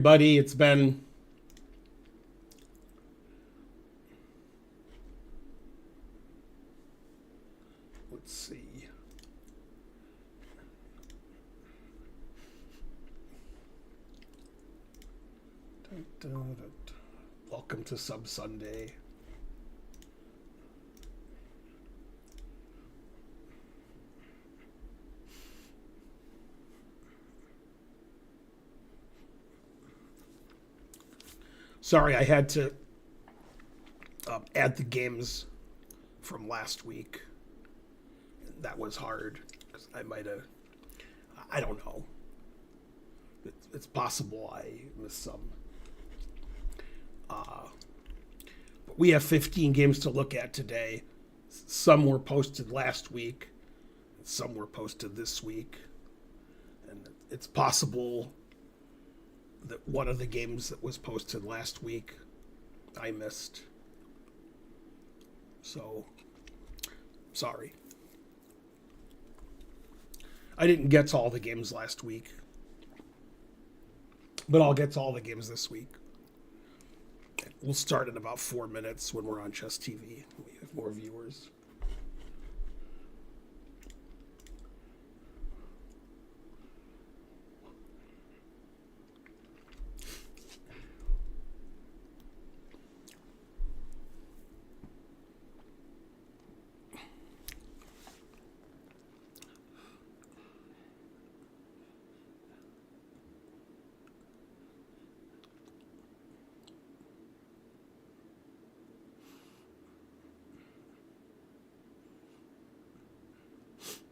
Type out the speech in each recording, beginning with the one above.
Buddy, it's been let's see. Dun, dun, dun, dun. Welcome to Sub Sunday. Sorry, I had to add the games from last week. That was hard because I might have. I don't know. It's possible I missed some. But we have 15 games to look at today. Some were posted last week, and some were posted this week, and it's possible that one of the games that was posted last week I missed. So, sorry. I didn't get to all the games last week, but I'll get to all the games this week. We'll start in about 4 minutes when we're on Chess TV. We have more viewers.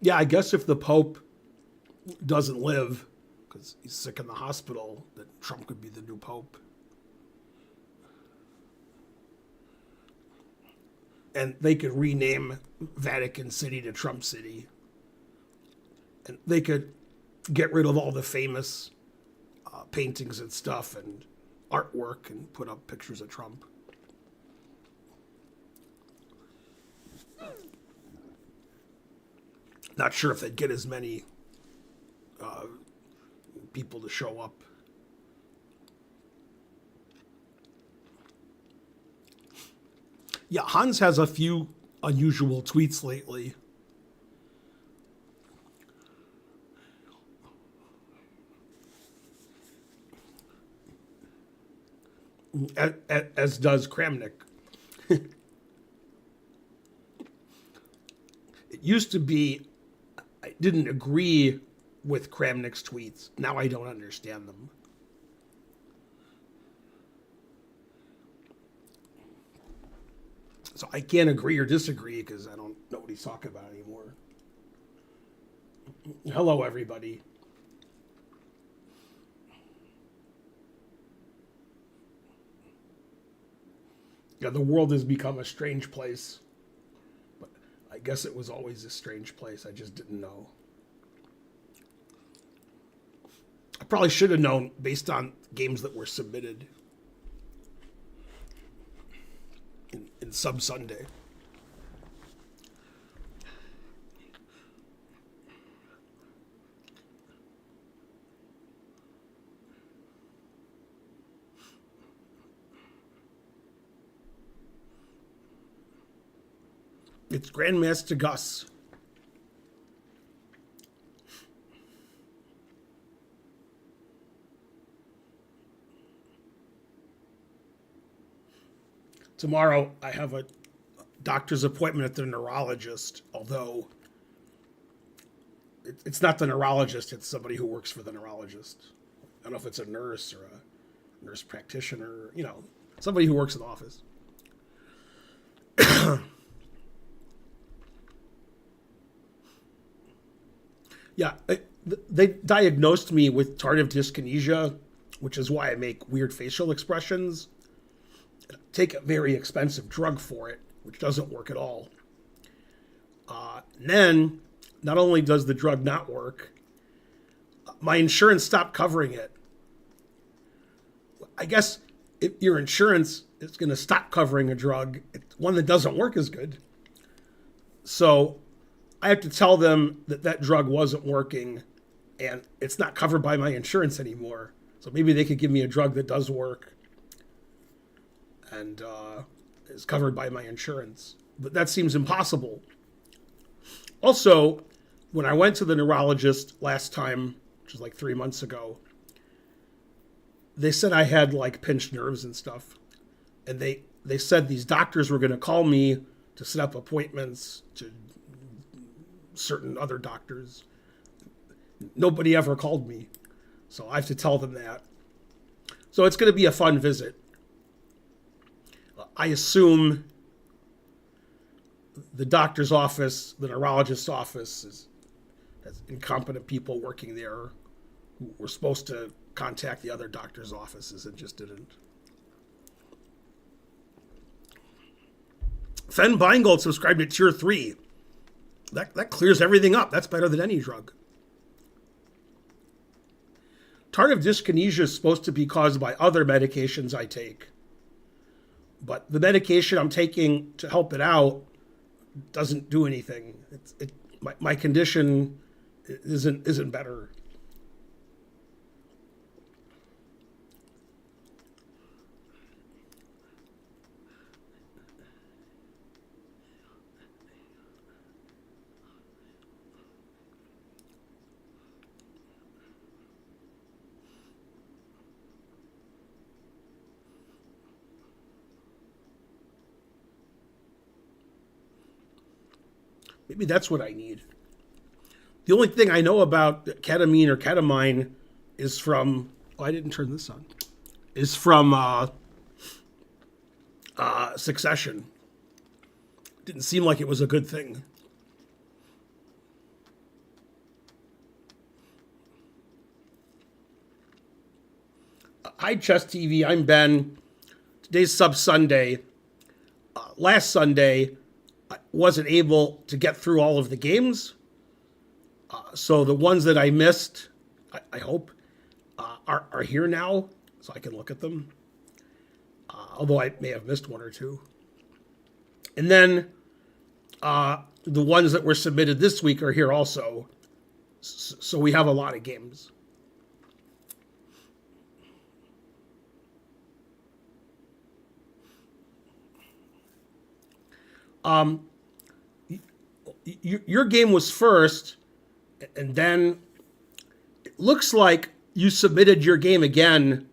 Yeah, I guess if the Pope doesn't live because he's sick in the hospital, that Trump could be the new Pope. And they could rename Vatican City to Trump City. And they could get rid of all the famous paintings and stuff and artwork and put up pictures of Trump. Not sure if they'd get as many people to show up. Yeah, Hans has a few unusual tweets lately. As does Kramnik. It used to be I didn't agree with Kramnik's tweets. Now I don't understand them. So I can't agree or disagree because I don't know what he's talking about anymore. Hello, everybody. Yeah, the world has become a strange place. But I guess it was always a strange place. I just didn't know. I probably should have known based on games that were submitted in Sub Sunday. It's Grandmaster Gus. Tomorrow I have a doctor's appointment at the neurologist, although it's not the neurologist, it's somebody who works for the neurologist. I don't know if it's a nurse or a nurse practitioner, somebody who works in the office. Yeah, they diagnosed me with tardive dyskinesia, which is why I make weird facial expressions. I take a very expensive drug for it, which doesn't work at all. And then, not only does the drug not work, my insurance stopped covering it. I guess if your insurance is going to stop covering a drug, one that doesn't work as good. So I have to tell them that drug wasn't working and it's not covered by my insurance anymore. So maybe they could give me a drug that does work and is covered by my insurance. But that seems impossible. Also, when I went to the neurologist last time, which was like 3 months ago, they said I had like pinched nerves and stuff. And they said these doctors were going to call me to set up appointments to certain other doctors. Nobody ever called me. So I have to tell them that. So it's going to be a fun visit. I assume the doctor's office, the neurologist's office, has incompetent people working there who were supposed to contact the other doctor's offices and just didn't. Fen Beingold subscribed to Tier 3. That clears everything up. That's better than any drug. Tardive dyskinesia is supposed to be caused by other medications I take. But the medication I'm taking to help it out doesn't do anything. My condition isn't better. Maybe that's what I need. The only thing I know about ketamine or ketamine is from... Oh, I didn't turn this on. Is from Succession. Didn't seem like it was a good thing. Hi, Chess TV. I'm Ben. Today's Sub Sunday. Last Sunday, I wasn't able to get through all of the games. So the ones that I missed, I hope, are here now, so I can look at them. Although I may have missed one or two. And then the ones that were submitted this week are here also. So we have a lot of games. Your game was first, and then it looks like you submitted your game again.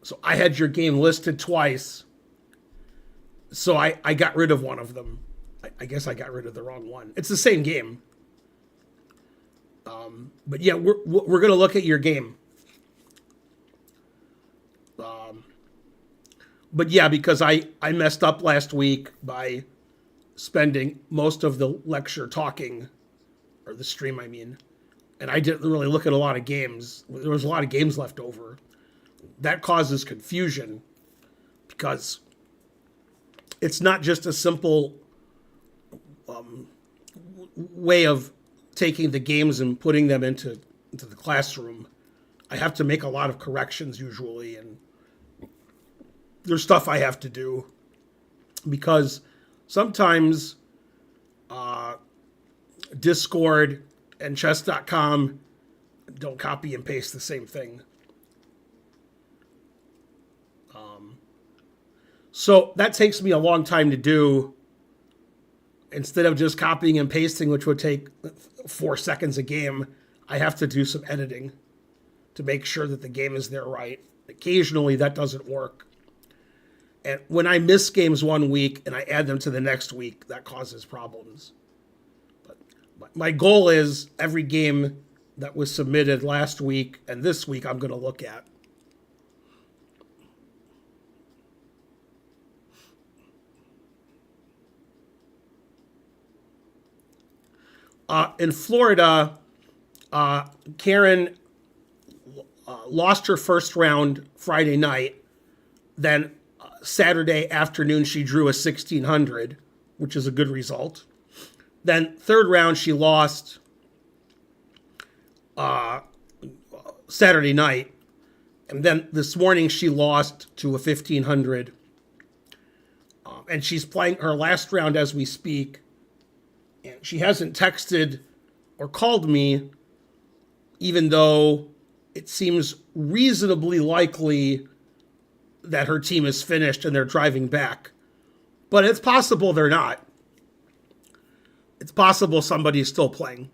So I had your game listed twice. So I got rid of one of them. I guess I got rid of the wrong one. It's the same game. But yeah, we're going to look at your game. But yeah, because I messed up last week by spending most of the lecture talking, or the stream, I mean, and I didn't really look at a lot of games. There was a lot of games left over. That causes confusion because it's not just a simple way of taking the games and putting them into the classroom. I have to make a lot of corrections usually, and there's stuff I have to do because sometimes Discord and chess.com don't copy and paste the same thing. So that takes me a long time to do. Instead of just copying and pasting, which would take 4 seconds a game, I have to do some editing to make sure that the game is there right. Occasionally that doesn't work. And when I miss games one week and I add them to the next week, that causes problems. But my goal is every game that was submitted last week and this week I'm going to look at. In Florida, Karen lost her first round Friday night. Then Saturday afternoon, she drew a 1600, which is a good result. Then third round, she lost Saturday night. And then this morning, she lost to a 1500. And she's playing her last round as we speak. And she hasn't texted or called me, even though it seems reasonably likely that her team is finished and they're driving back. But it's possible they're not. It's possible somebody's still playing.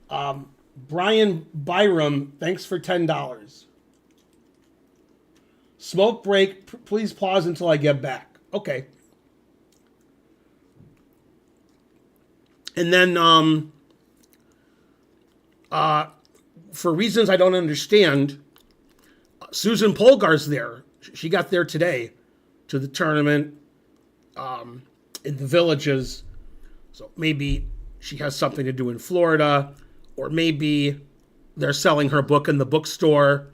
Brian Byram, thanks for $10. Smoke break, please pause until I get back. Okay. And then, for reasons I don't understand, Susan Polgar's there. She got there today to the tournament in the Villages. So maybe she has something to do in Florida, or maybe they're selling her book in the bookstore.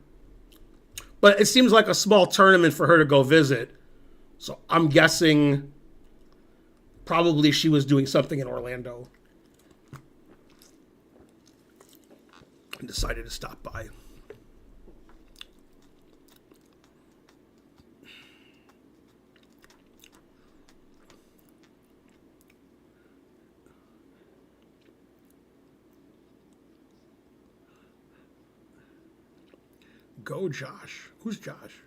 But it seems like a small tournament for her to go visit. So I'm guessing probably she was doing something in Orlando and decided to stop by. Go Josh. Who's Josh?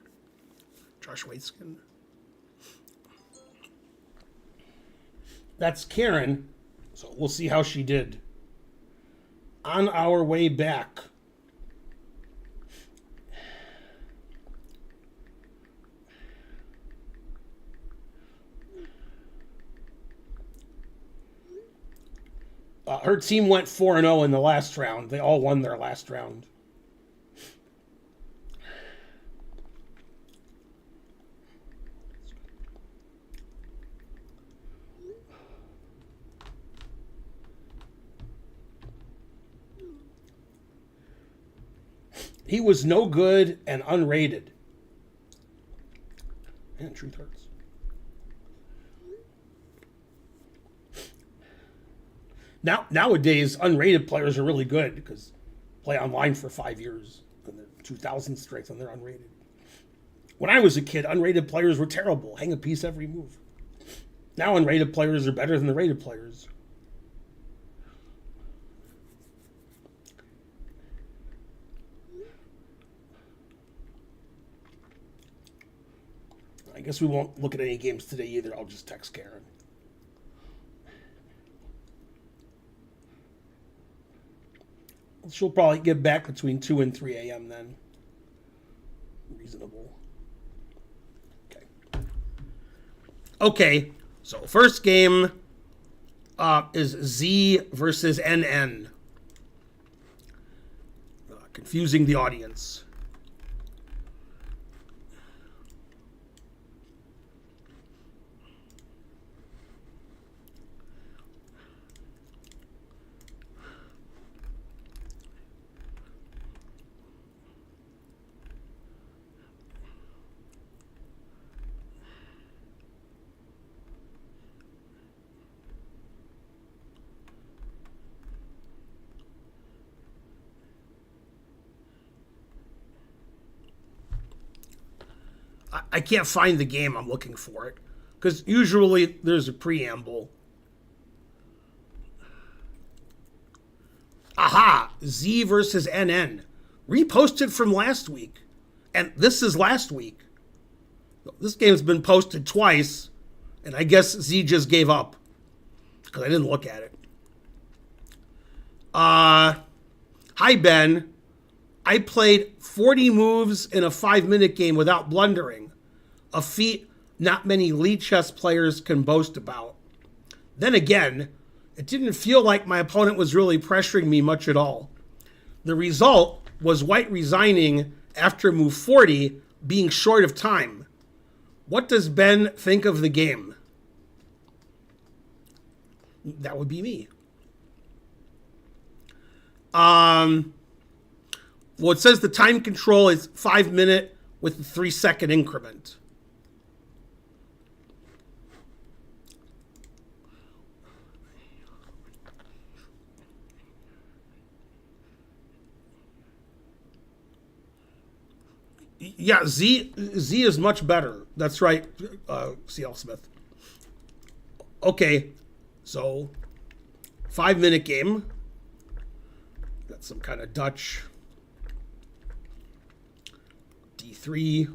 Josh Waitskin. That's Karen. So we'll see how she did. On our way back. Her team went 4-0 in the last round. They all won their last round. He was no good and unrated. And truth hurts. Nowadays, unrated players are really good because play online for 5 years and they're 2,000 strength and they're unrated. When I was a kid, unrated players were terrible. Hang a piece every move. Now unrated players are better than the rated players. I guess we won't look at any games today either. I'll just text Karen. She'll probably get back between 2 and 3 a.m. then. Reasonable. Okay, so first game is Z versus NN. Confusing the audience. I can't find the game. I'm looking for it. Because usually there's a preamble. Aha! Z versus NN. Reposted from last week. And this is last week. This game's been posted twice. And I guess Z just gave up. Because I didn't look at it. Hi, Ben. I played 40 moves in a 5-minute game without blundering. A feat not many League chess players can boast about. Then again, it didn't feel like my opponent was really pressuring me much at all. The result was White resigning after move 40, being short of time. What does Ben think of the game? That would be me. Well, it says the time control is 5-minute with a 3-second increment. Yeah, Z is much better. That's right, CL Smith. Okay, so 5-minute game. Got some kind of Dutch. D3.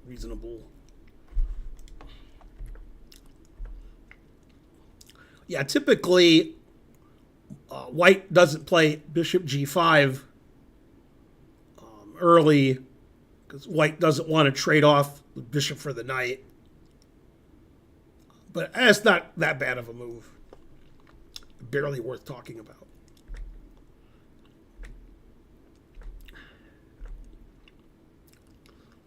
Reasonable. Yeah, typically white doesn't play bishop g5 early because white doesn't want to trade off the bishop for the knight. But it's not that bad of a move. Barely worth talking about.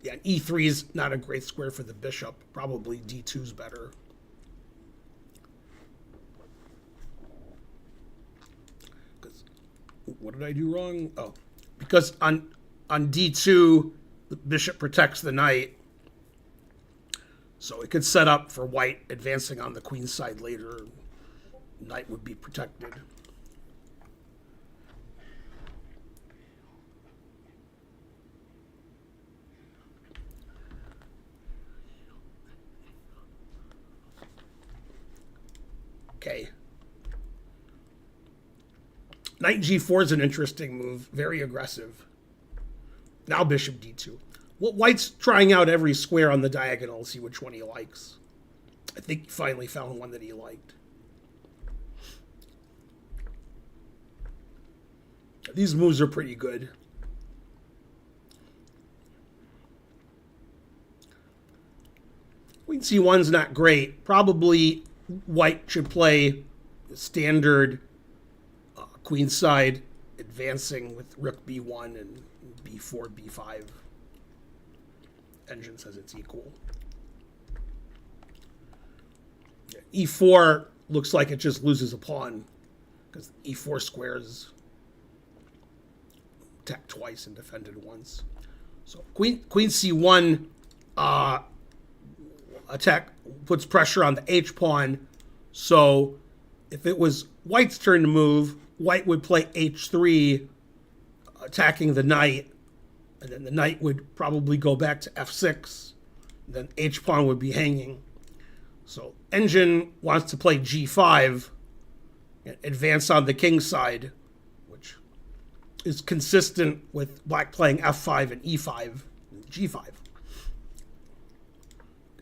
Yeah, e3 is not a great square for the bishop. Probably d2 is better. What did I do wrong? Oh, because on d2, the bishop protects the knight. So it could set up for white advancing on the queen's side later. Knight would be protected. Okay. Knight g4 is an interesting move. Very aggressive. Now bishop d2. Well, white's trying out every square on the diagonal to see which one he likes. I think he finally found one that he liked. These moves are pretty good. Queen c1's not great. Probably white should play standard queenside advancing with rook b1 and b4, b5. Engine says it's equal. Yeah, e4 looks like it just loses a pawn because e4 squares attacked twice and defended once. So queen c1 attack puts pressure on the h pawn. So if it was white's turn to move, white would play h3, attacking the knight, and then the knight would probably go back to f6. Then h pawn would be hanging. So Engine wants to play g5, and advance on the king side, which is consistent with black playing f5 and e5, and g5.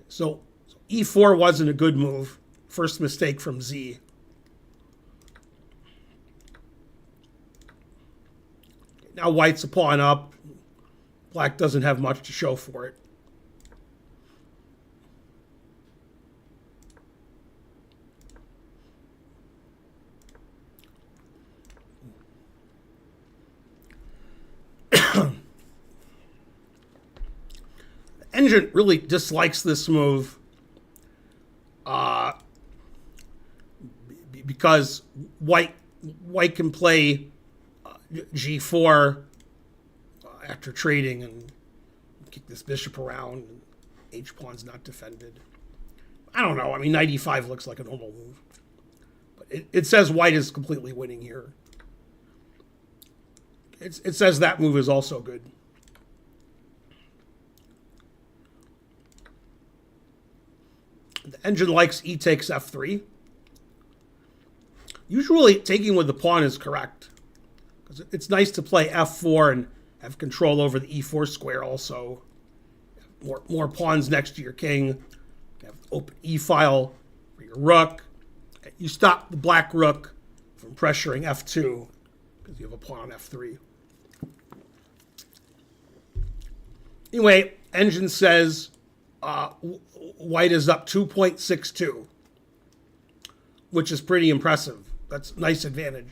So e4 wasn't a good move. First mistake from Z. Now white's a pawn up. Black doesn't have much to show for it. Engine really dislikes this move because white can play g4 after trading and kick this bishop around, and h pawn's not defended. I don't know. I mean, knight e5 looks like a normal move, but it says white is completely winning here. It says that move is also good. The Engine likes e takes f3. Usually taking with the pawn is correct, because it's nice to play f4 and have control over the e4 square also. More pawns next to your king. You have open e-file for your rook. You stop the black rook from pressuring f2 because you have a pawn on f3. Anyway, Engine says white is up 2.62, which is pretty impressive. That's a nice advantage.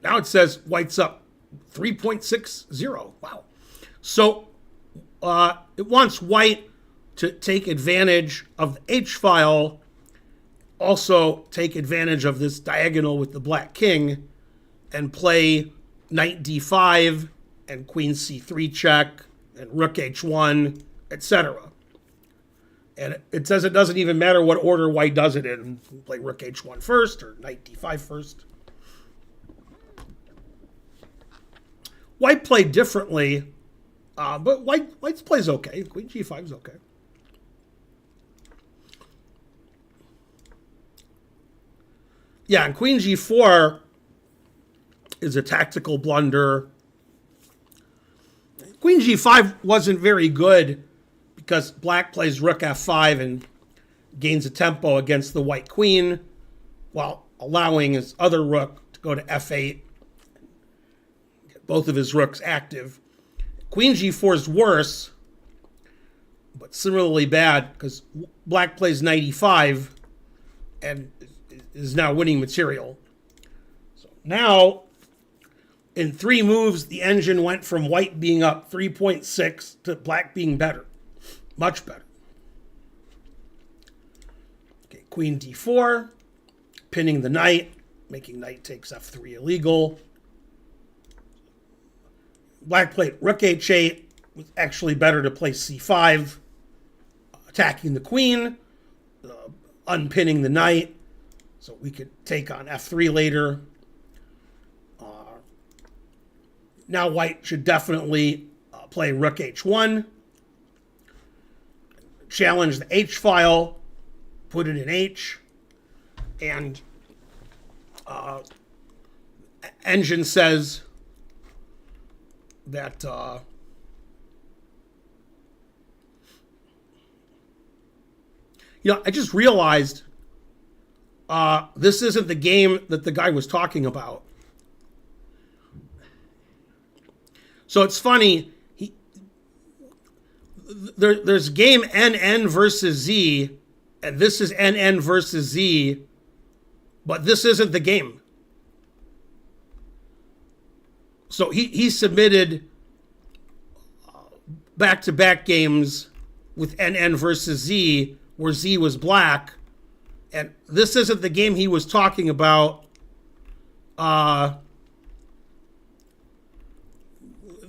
Now it says white's up 3.60. Wow. So it wants white to take advantage of the h-file, also take advantage of this diagonal with the black king, and play knight d5 and queen c3 check and rook h1, etc. And it says it doesn't even matter what order white does it in. Play rook h1 first or knight d5 first. White played differently, but White's plays okay. Queen g5 is okay. Yeah, and Queen g4 is a tactical blunder. Queen g5 wasn't very good because Black plays rook f5 and gains a tempo against the white queen while allowing his other rook to go to f8, get both of his rooks active. Queen g4 is worse, but similarly bad because Black plays knight e5 and is now winning material. So now, in 3 moves, the engine went from White being up 3.6 to Black being better. Much better. Okay, Queen d4, pinning the knight, making knight takes f3 illegal. Black played rook h8. It was actually better to play c5, attacking the queen, unpinning the knight, so we could take on f3 later. Now White should definitely play rook h1, challenge the h file, put it in h, and engine says that I just realized this isn't the game that the guy was talking about. So it's funny, there's game NN versus Z, and this is NN versus Z, but this isn't the game. So he submitted back-to-back games with NN versus Z, where Z was Black, and this isn't the game he was talking about.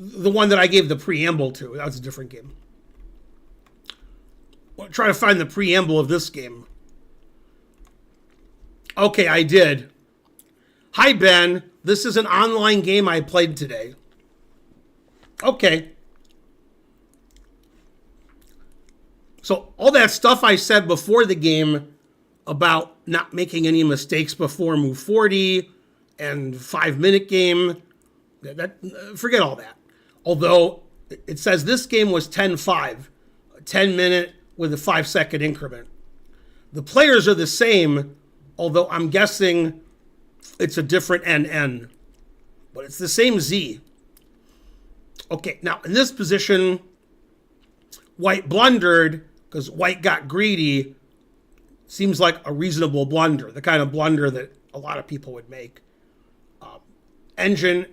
The one that I gave the preamble to. That was a different game. I'll try to find the preamble of this game. Okay, I did. Hi, Ben. This is an online game I played today. Okay. So all that stuff I said before the game about not making any mistakes before move 40 and 5-minute game, forget all that. Although it says this game was 10-5, a 10-minute with a 5-second increment. The players are the same, although I'm guessing it's a different NN. But it's the same Z. Okay, now in this position, White blundered because White got greedy. Seems like a reasonable blunder, the kind of blunder that a lot of people would make. Engine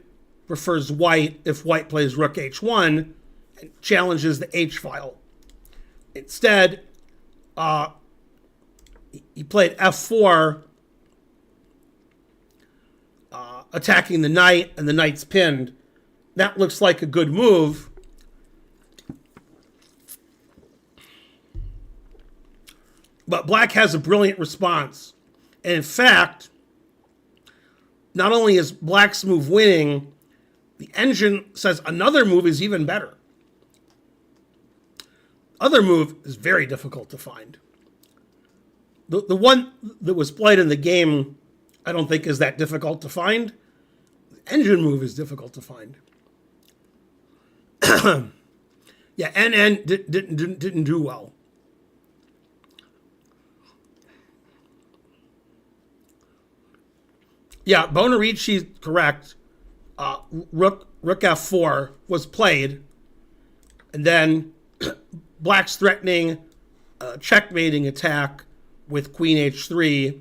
prefers White if White plays rook h1 and challenges the h file. Instead, he played f4, attacking the knight, and the knight's pinned. That looks like a good move. But Black has a brilliant response. And in fact, not only is Black's move winning, the engine says another move is even better. Other move is very difficult to find. The one that was played in the game, I don't think is that difficult to find. The engine move is difficult to find. Yeah, NN didn't do well. Yeah, Bonerici correct. Rook f4 was played, and then Black's threatening a checkmating attack with queen h3,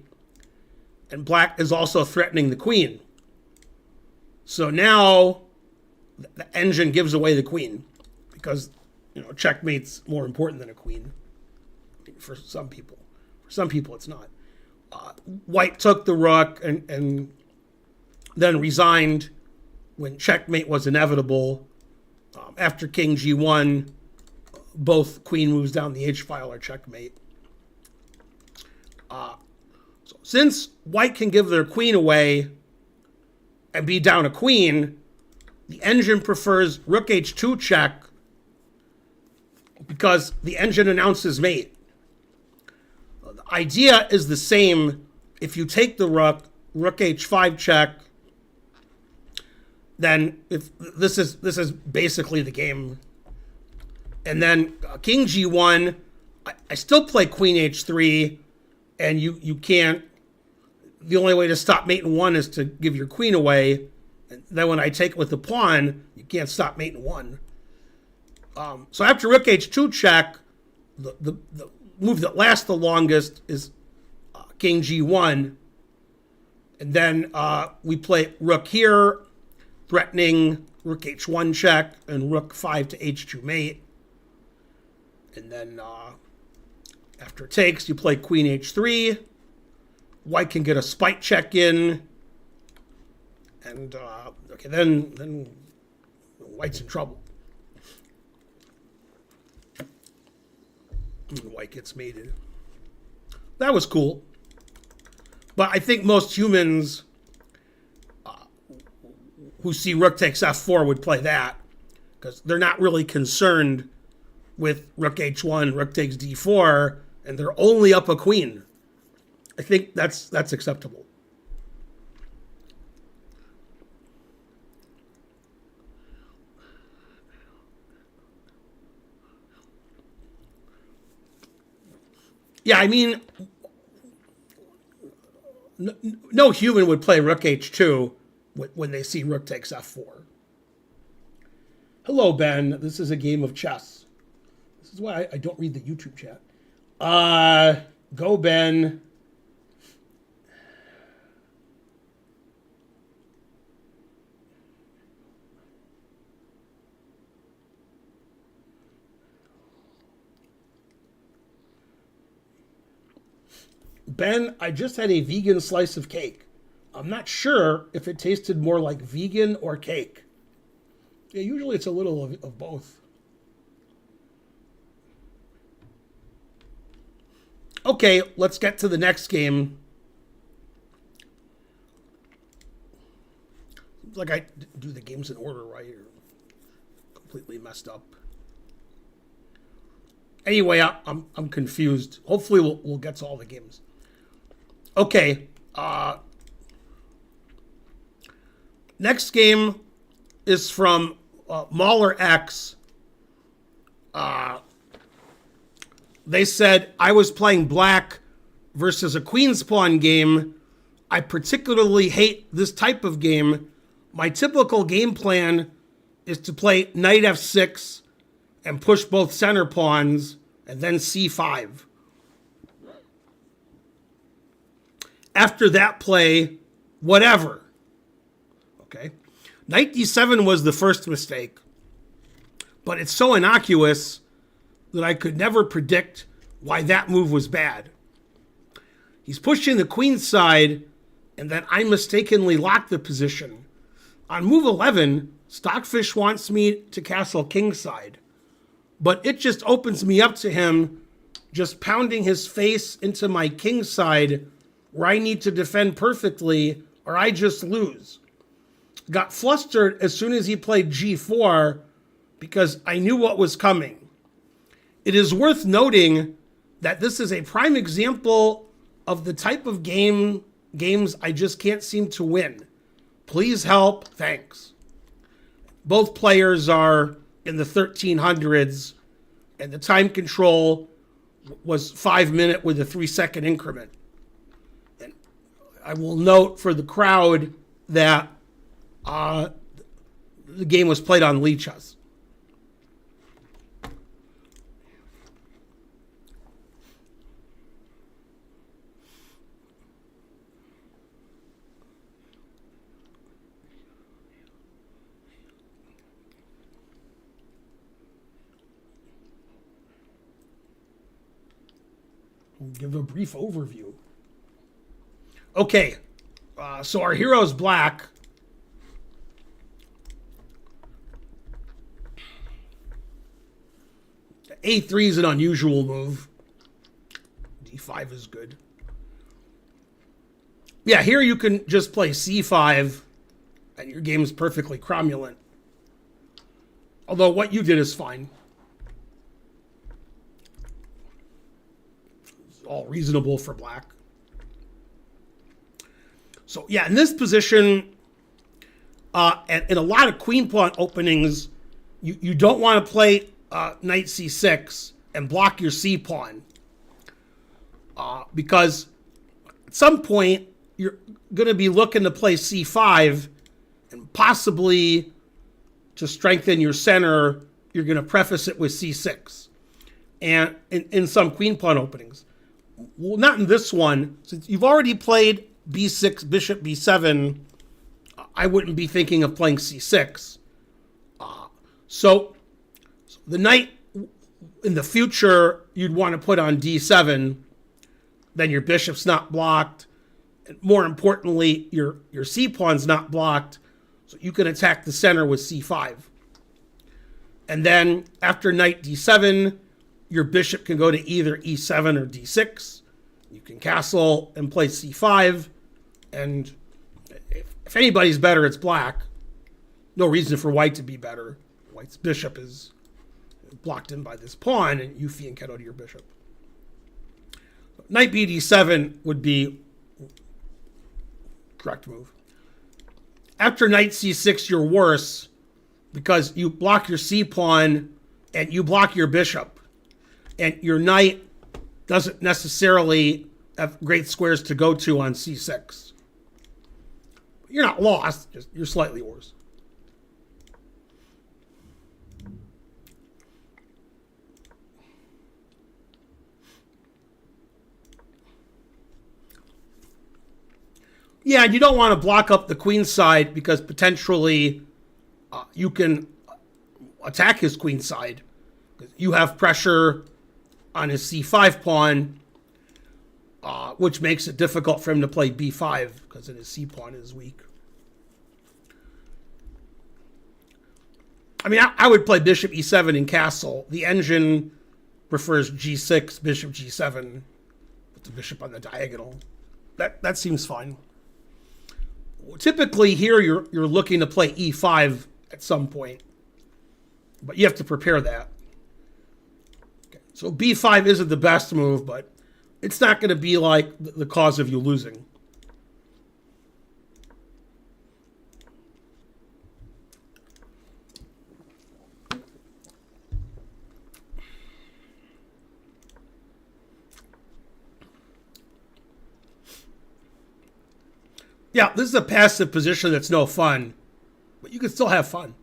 and Black is also threatening the queen. So now the engine gives away the queen because checkmate's more important than a queen for some people. For some people, it's not. White took the rook and then resigned when checkmate was inevitable. After king g1, both queen moves down the h file are checkmate. So since White can give their queen away and be down a queen, the engine prefers rook h2 check because the engine announces mate. The idea is the same. If you take the rook h5 check, then if this is basically the game. And then king g1, I still play queen h3, and you can't. The only way to stop mate in 1 is to give your queen away. And then when I take it with the pawn, you can't stop mate in 1. So after rook h2 check, the move that lasts the longest is king g1. And then we play rook here, threatening rook h1 check, and rook 5 to h2 mate. And then after it takes, you play queen h3. White can get a spite check in. And, okay, then White's in trouble. And White gets mated. That was cool. But I think most humans who see rook takes f4 would play that, because they're not really concerned with rook h1, rook takes d4, and they're only up a queen. I think that's acceptable. Yeah, I mean, no human would play rook h2 when they see rook takes f4. Hello, Ben. This is a game of chess. This is why I don't read the YouTube chat. Go, Ben. Ben, I just had a vegan slice of cake. I'm not sure if it tasted more like vegan or cake. Yeah, usually it's a little of both. Okay, let's get to the next game. Seems like I do the games in order right here. Completely messed up. Anyway, I'm confused. Hopefully we'll get to all the games. Okay, next game is from Mahler X. They said, I was playing black versus a queen's pawn game. I particularly hate this type of game. My typical game plan is to play knight f6 and push both center pawns and then c5. After that play, whatever. Okay. Knight d7 was the first mistake, but it's so innocuous that I could never predict why that move was bad. He's pushing the queen side, and then I mistakenly locked the position. On move 11, Stockfish wants me to castle king side, but it just opens me up to him just pounding his face into my king side, where I need to defend perfectly or I just lose. Got flustered as soon as he played g4 because I knew what was coming. It is worth noting that this is a prime example of the type of games I just can't seem to win. Please help. Thanks. Both players are in the 1300s, and the time control was 5 minutes with a 3-second increment. I will note for the crowd that the game was played on Lichess. We'll give a brief overview. Okay, so our hero is black. A3 is an unusual move. D5 is good. Yeah, here you can just play C5 and your game is perfectly cromulent. Although what you did is fine. It's all reasonable for black. So yeah, in this position, and in a lot of queen pawn openings, you don't want to play knight c6 and block your c pawn. Because at some point, you're going to be looking to play c5, and possibly to strengthen your center, you're going to preface it with c6. And in some queen pawn openings. Well, not in this one. Since you've already played b6, bishop b7, I wouldn't be thinking of playing c6. So the knight in the future, you'd want to put on d7. Then your bishop's not blocked. And more importantly, your c-pawn's not blocked. So you can attack the center with c5. And then after knight d7, your bishop can go to either e7 or d6. You can castle and play c5. And if anybody's better, it's black. No reason for white to be better. White's bishop is blocked in by this pawn, and you fianchetto to your bishop. Knight b d7 would be correct move. After knight c6, you're worse because you block your c-pawn and you block your bishop. And your knight doesn't necessarily have great squares to go to on c6. You're not lost, just you're slightly worse. Yeah, and you don't want to block up the queen side because potentially you can attack his queen side. You have pressure on his c5 pawn, which makes it difficult for him to play b5 because his c-pawn is weak. I mean, I would play bishop e7 in castle. The engine prefers g6, bishop g7, with the bishop on the diagonal. That seems fine. Typically here you're looking to play e5 at some point, but you have to prepare that. Okay. So b5 isn't the best move, but it's not going to be like the cause of you losing. Yeah, this is a passive position that's no fun, but you can still have fun.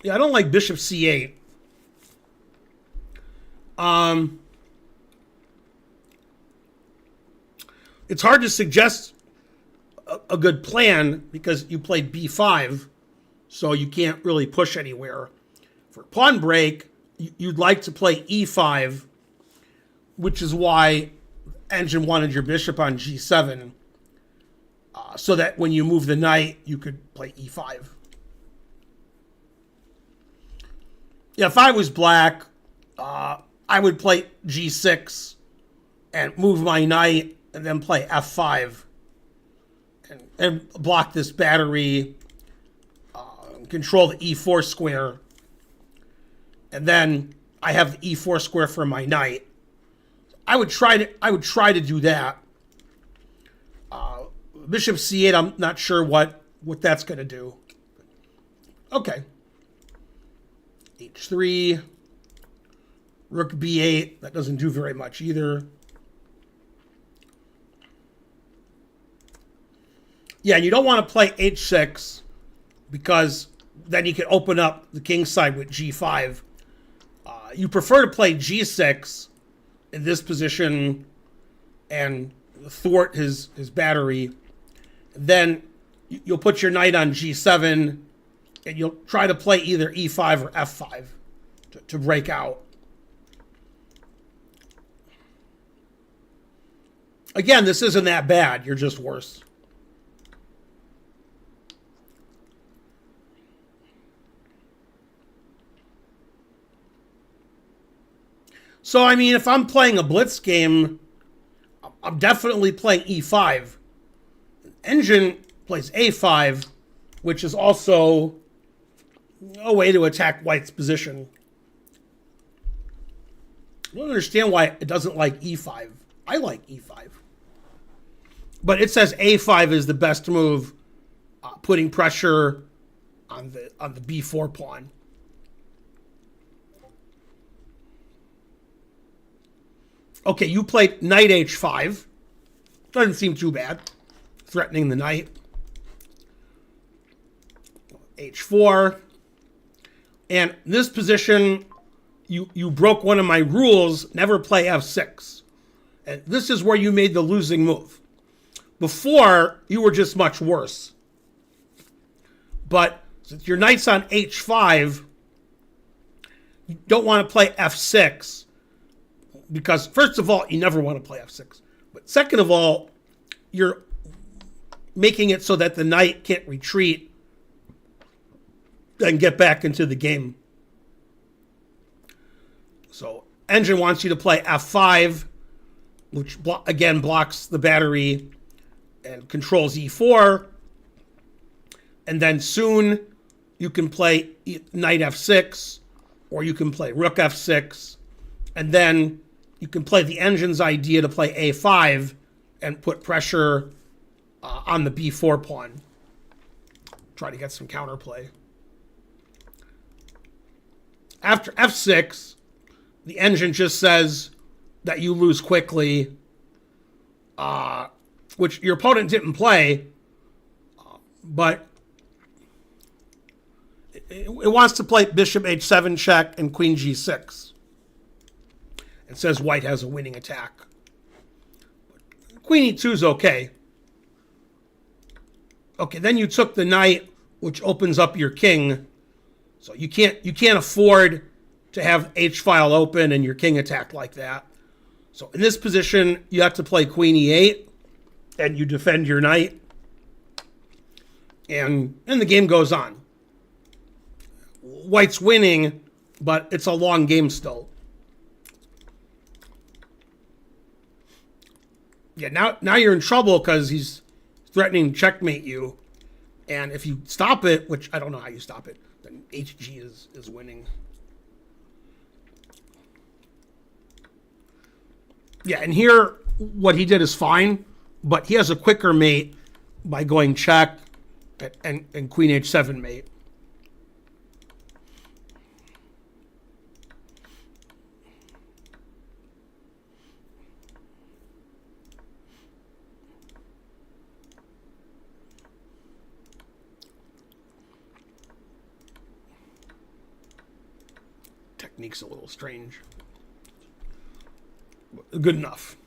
Yeah, I don't like bishop c8. It's hard to suggest a good plan because you played b5, so you can't really push anywhere. For pawn break, you'd like to play e5, which is why engine wanted your bishop on g7, so that when you move the knight, you could play e5. Yeah, if I was black, I would play g6 and move my knight and then play f5 and block this battery, control the e4 square. And then I have the e4 square for my knight. I would try to do that. Bishop c8, I'm not sure what that's going to do. Okay. h3. Rook b8. That doesn't do very much either. Yeah, you don't want to play h6 because then you can open up the king side with g5. You prefer to play g6 in this position and thwart his battery. Then you'll put your knight on g7 and you'll try to play either e5 or f5 to break out. Again, this isn't that bad. You're just worse. So, I mean, if I'm playing a blitz game, I'm definitely playing e5 Engine plays a5, which is also a way to attack white's position. I don't understand why it doesn't like e5. I like e5. But it says a5 is the best move, putting pressure on the b4 pawn. Okay, you played knight h5. Doesn't seem too bad. Threatening the knight. h4. And in this position, you broke one of my rules, never play f6. And this is where you made the losing move. Before, you were just much worse. But since your knight's on h5, you don't want to play f6. Because, first of all, you never want to play f6. But second of all, you're making it so that the knight can't retreat and get back into the game. So, Engine wants you to play f5, which, again, blocks the battery and controls e4. And then soon, you can play knight f6, or you can play rook f6, and then you can play the Engine's idea to play a5 and put pressure on the b4 pawn. Try to get some counterplay. After f6, the Engine just says that you lose quickly, which your opponent didn't play, but it wants to play bishop h7 check and queen g6. It says white has a winning attack. Queen e2 is okay. Okay, then you took the knight, which opens up your king. So you can't afford to have h-file open and your king attacked like that. So in this position, you have to play queen e8, and you defend your knight. And the game goes on. White's winning, but it's a long game still. Yeah, now you're in trouble because he's threatening to checkmate you. And if you stop it, which I don't know how you stop it, then HG is winning. Yeah, and here, what he did is fine, but he has a quicker mate by going check and queen h7 mate. Technique's a little strange. Good enough.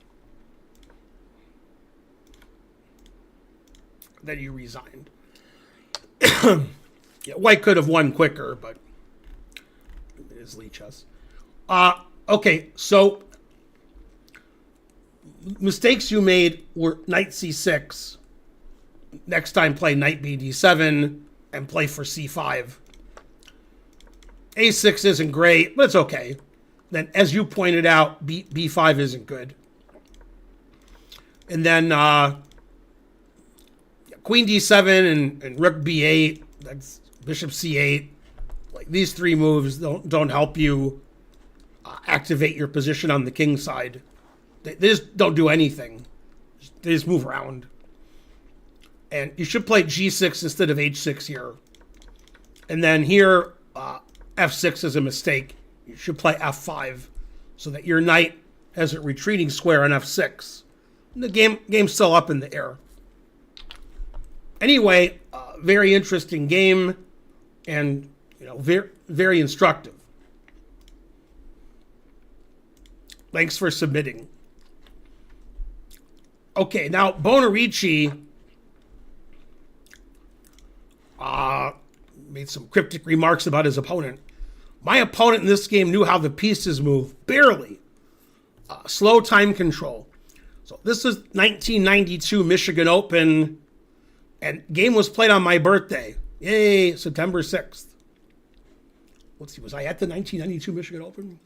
Then you resigned. Yeah, white could have won quicker, but it is Lichess. Okay, so mistakes you made were knight c6. Next time play knight bd7 and play for c5. a6 isn't great, but it's okay. Then, as you pointed out, b5 isn't good. And then queen d7 and rook b8, that's bishop c8. Like, these three moves don't help you activate your position on the king side. They just don't do anything. They just move around. And you should play g6 instead of h6 here. And then here, f6 is a mistake. You should play f5 so that your knight has a retreating square on f6. The game's still up in the air. Anyway, very interesting game, and very, very instructive. Thanks for submitting. Okay, now Bonerici made some cryptic remarks about his opponent. My opponent in this game knew how the pieces move, barely. Slow time control. So this is 1992 Michigan Open, and game was played on my birthday. Yay, September 6th. Let's see, was I at the 1992 Michigan Open?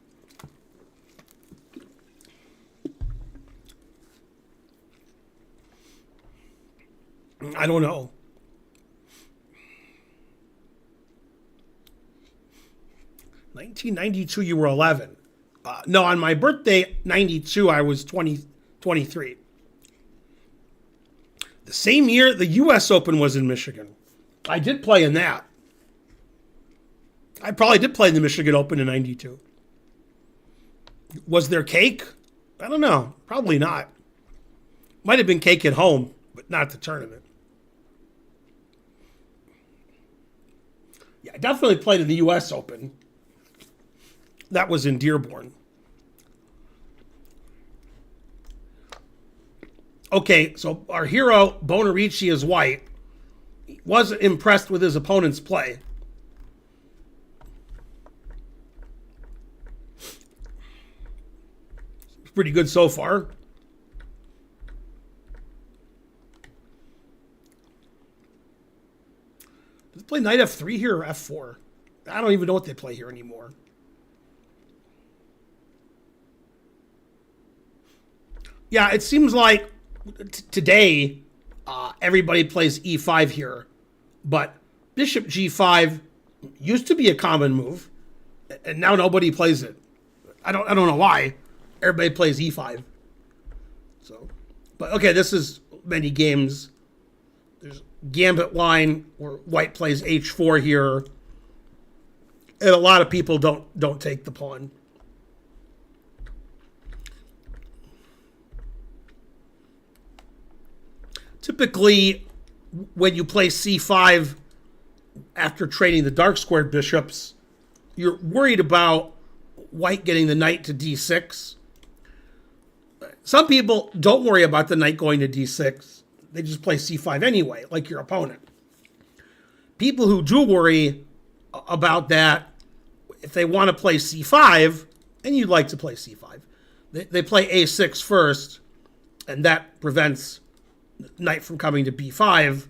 I don't know. (1992), you were 11. No, on my birthday, 92, I was 23. The same year, the U.S. Open was in Michigan. I did play in that. I probably did play in the Michigan Open in 92. Was there cake? I don't know. Probably not. Might have been cake at home, but not at the tournament. Yeah, I definitely played in the U.S. Open. That was in Dearborn. Okay, so our hero, Bonerici, is white. He wasn't impressed with his opponent's play. It's pretty good so far. Does it play knight f3 here or f4? I don't even know what they play here anymore. Yeah, it seems like today everybody plays e5 here, but bishop g5 used to be a common move, and now nobody plays it. I don't know why. Everybody plays e5. So, but okay, this is many games. There's gambit line where white plays h4 here, and a lot of people don't take the pawn. Typically, when you play c5 after trading the dark squared bishops, you're worried about white getting the knight to d6. Some people don't worry about the knight going to d6. They just play c5 anyway, like your opponent. People who do worry about that, if they want to play c5, and you'd like to play c5, they play a6 first, and that prevents knight from coming to b5.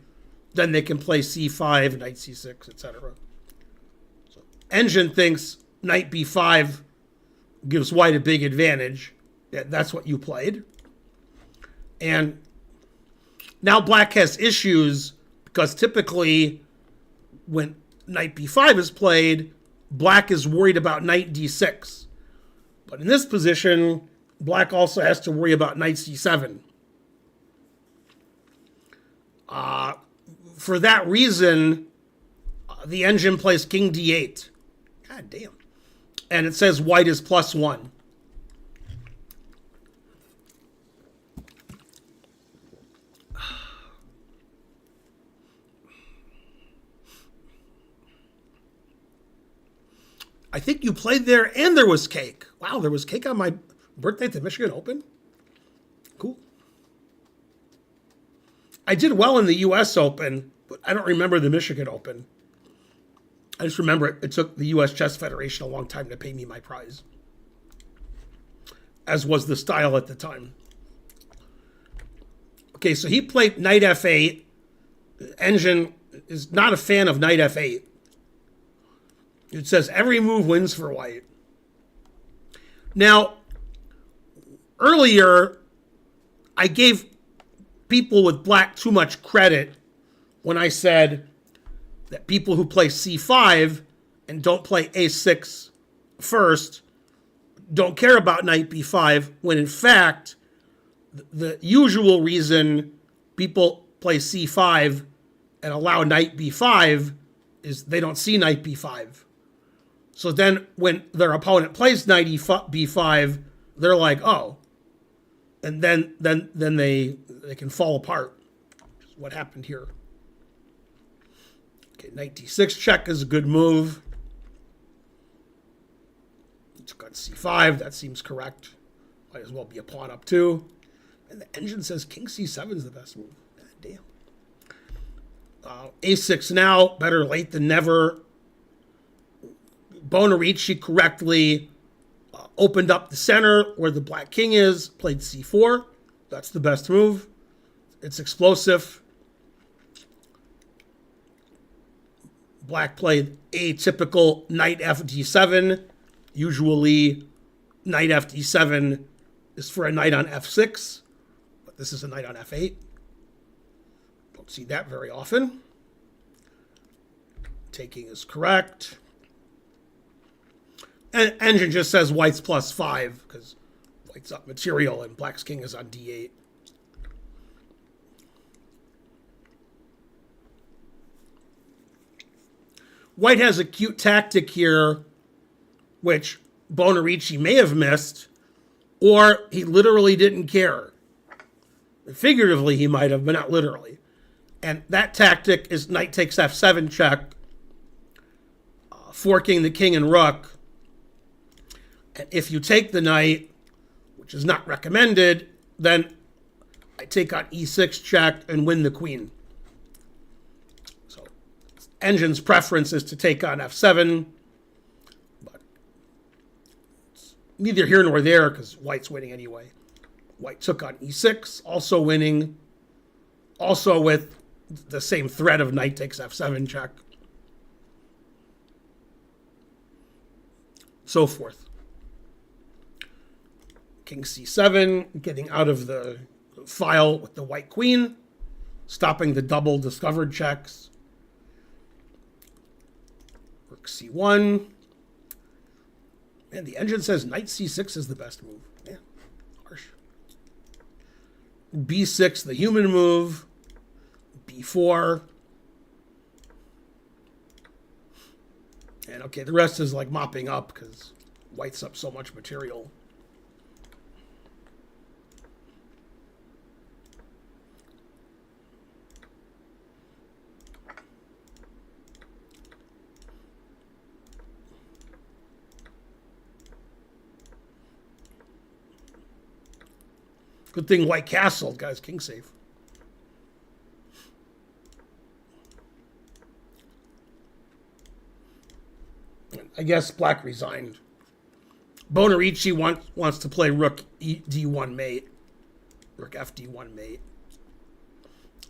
Then they can play c5, knight c6, etc. So Engine thinks knight b5 gives white a big advantage. Yeah, that's what you played. And now black has issues because typically when knight b5 is played, black is worried about knight d6. But in this position, black also has to worry about knight c7. For that reason, the engine plays king d8. God damn. And it says white is +1. I think you played there and there was cake. Wow, there was cake on my birthday at the Michigan Open? Cool. I did well in the U.S. Open, but I don't remember the Michigan Open. I just remember it took the U.S. Chess Federation a long time to pay me my prize, as was the style at the time. Okay, so he played knight f8. Engine is not a fan of knight f8. It says every move wins for white. Now, earlier, I gave people with black too much credit when I said that people who play c5 and don't play a6 first don't care about knight b5, when in fact, the usual reason people play c5 and allow knight b5 is they don't see knight b5. So then when their opponent plays knight b5, they're like, oh. And then they can fall apart, which is what happened here. Okay, knight d6 check is a good move. He took on c5. That seems correct. Might as well be a pawn up too. And the engine says king c7 is the best move. God damn. A6 now, better late than never. Bonerici correctly opened up the center where the black king is, played c4. That's the best move. It's explosive. Black played a typical knight fd7. Usually, knight fd7 is for a knight on f6, but this is a knight on f8. Don't see that very often. Taking is correct. And engine just says white's +5 because white's up material and black's king is on d8. White has a cute tactic here, which Bonerici may have missed, or he literally didn't care. Figuratively, he might have, but not literally. And that tactic is knight takes f7 check, forking the king and rook. And if you take the knight, which is not recommended, then I take on e6 check and win the queen. So engine's preference is to take on f7, but it's neither here nor there because white's winning anyway. White took on e6, also winning, also with the same threat of knight takes f7 check. So forth. King c7, getting out of the file with the white queen, stopping the double discovered checks. Rook c1. And the engine says knight c6 is the best move. Yeah, harsh. b6, the human move. b4. And okay, the rest is like mopping up because white's up so much material. Good thing white castled, guys. King safe. I guess black resigned. Bonerici wants to play rook d1 mate. Rook fd1 mate.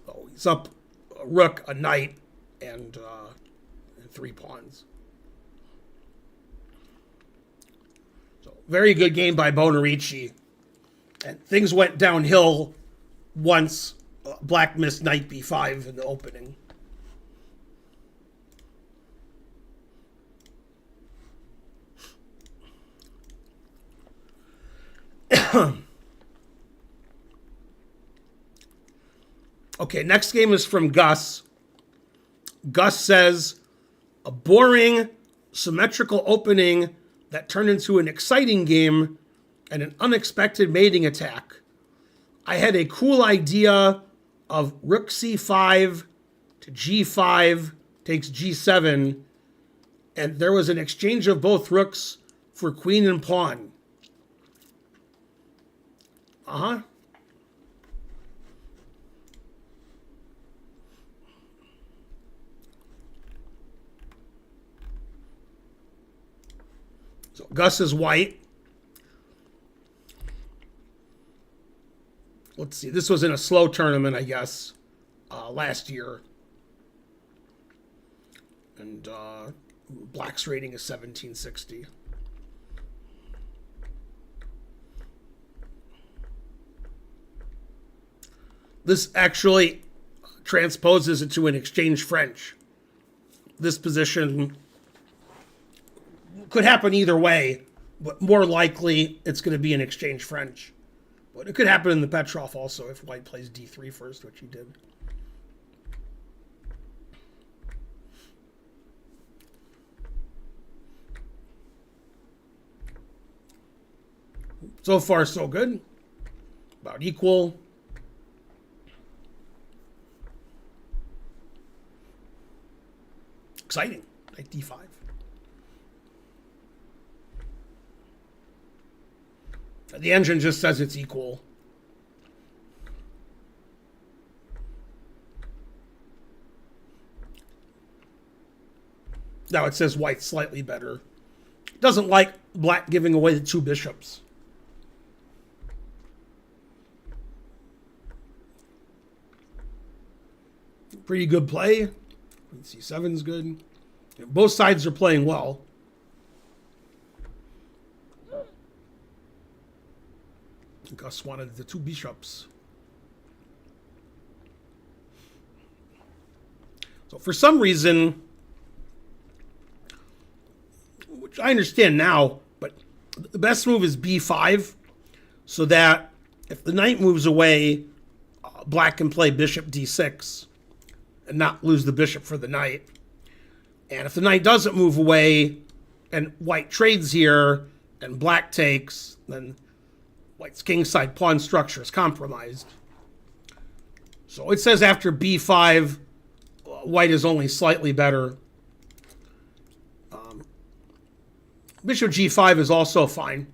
Oh, he's up a rook, a knight, and 3 pawns. So very good game by Bonerici. And things went downhill once black missed knight b5 in the opening. Okay, next game is from Gus. Gus says, a boring, symmetrical opening that turned into an exciting game and an unexpected mating attack. I had a cool idea of rook c5 to g5 takes g7, and there was an exchange of both rooks for queen and pawn. Uh-huh. So Gus is white. Let's see. This was in a slow tournament, I guess, last year. And black's rating is 1760. This actually transposes into an exchange French. This position could happen either way, but more likely it's going to be an exchange French. But it could happen in the Petrov also if white plays d3 first, which he did. So far, so good. About equal. Exciting. Knight d5. The engine just says it's equal. Now it says white's slightly better. Doesn't like black giving away the 2 bishops. Pretty good play. C7's good. Both sides are playing well. Gus wanted the 2 bishops. So for some reason, which I understand now, but the best move is b5, so that if the knight moves away, black can play bishop d6 and not lose the bishop for the knight. And if the knight doesn't move away and white trades here and black takes, then white's kingside pawn structure is compromised. So it says after b5, white is only slightly better. Bishop g5 is also fine.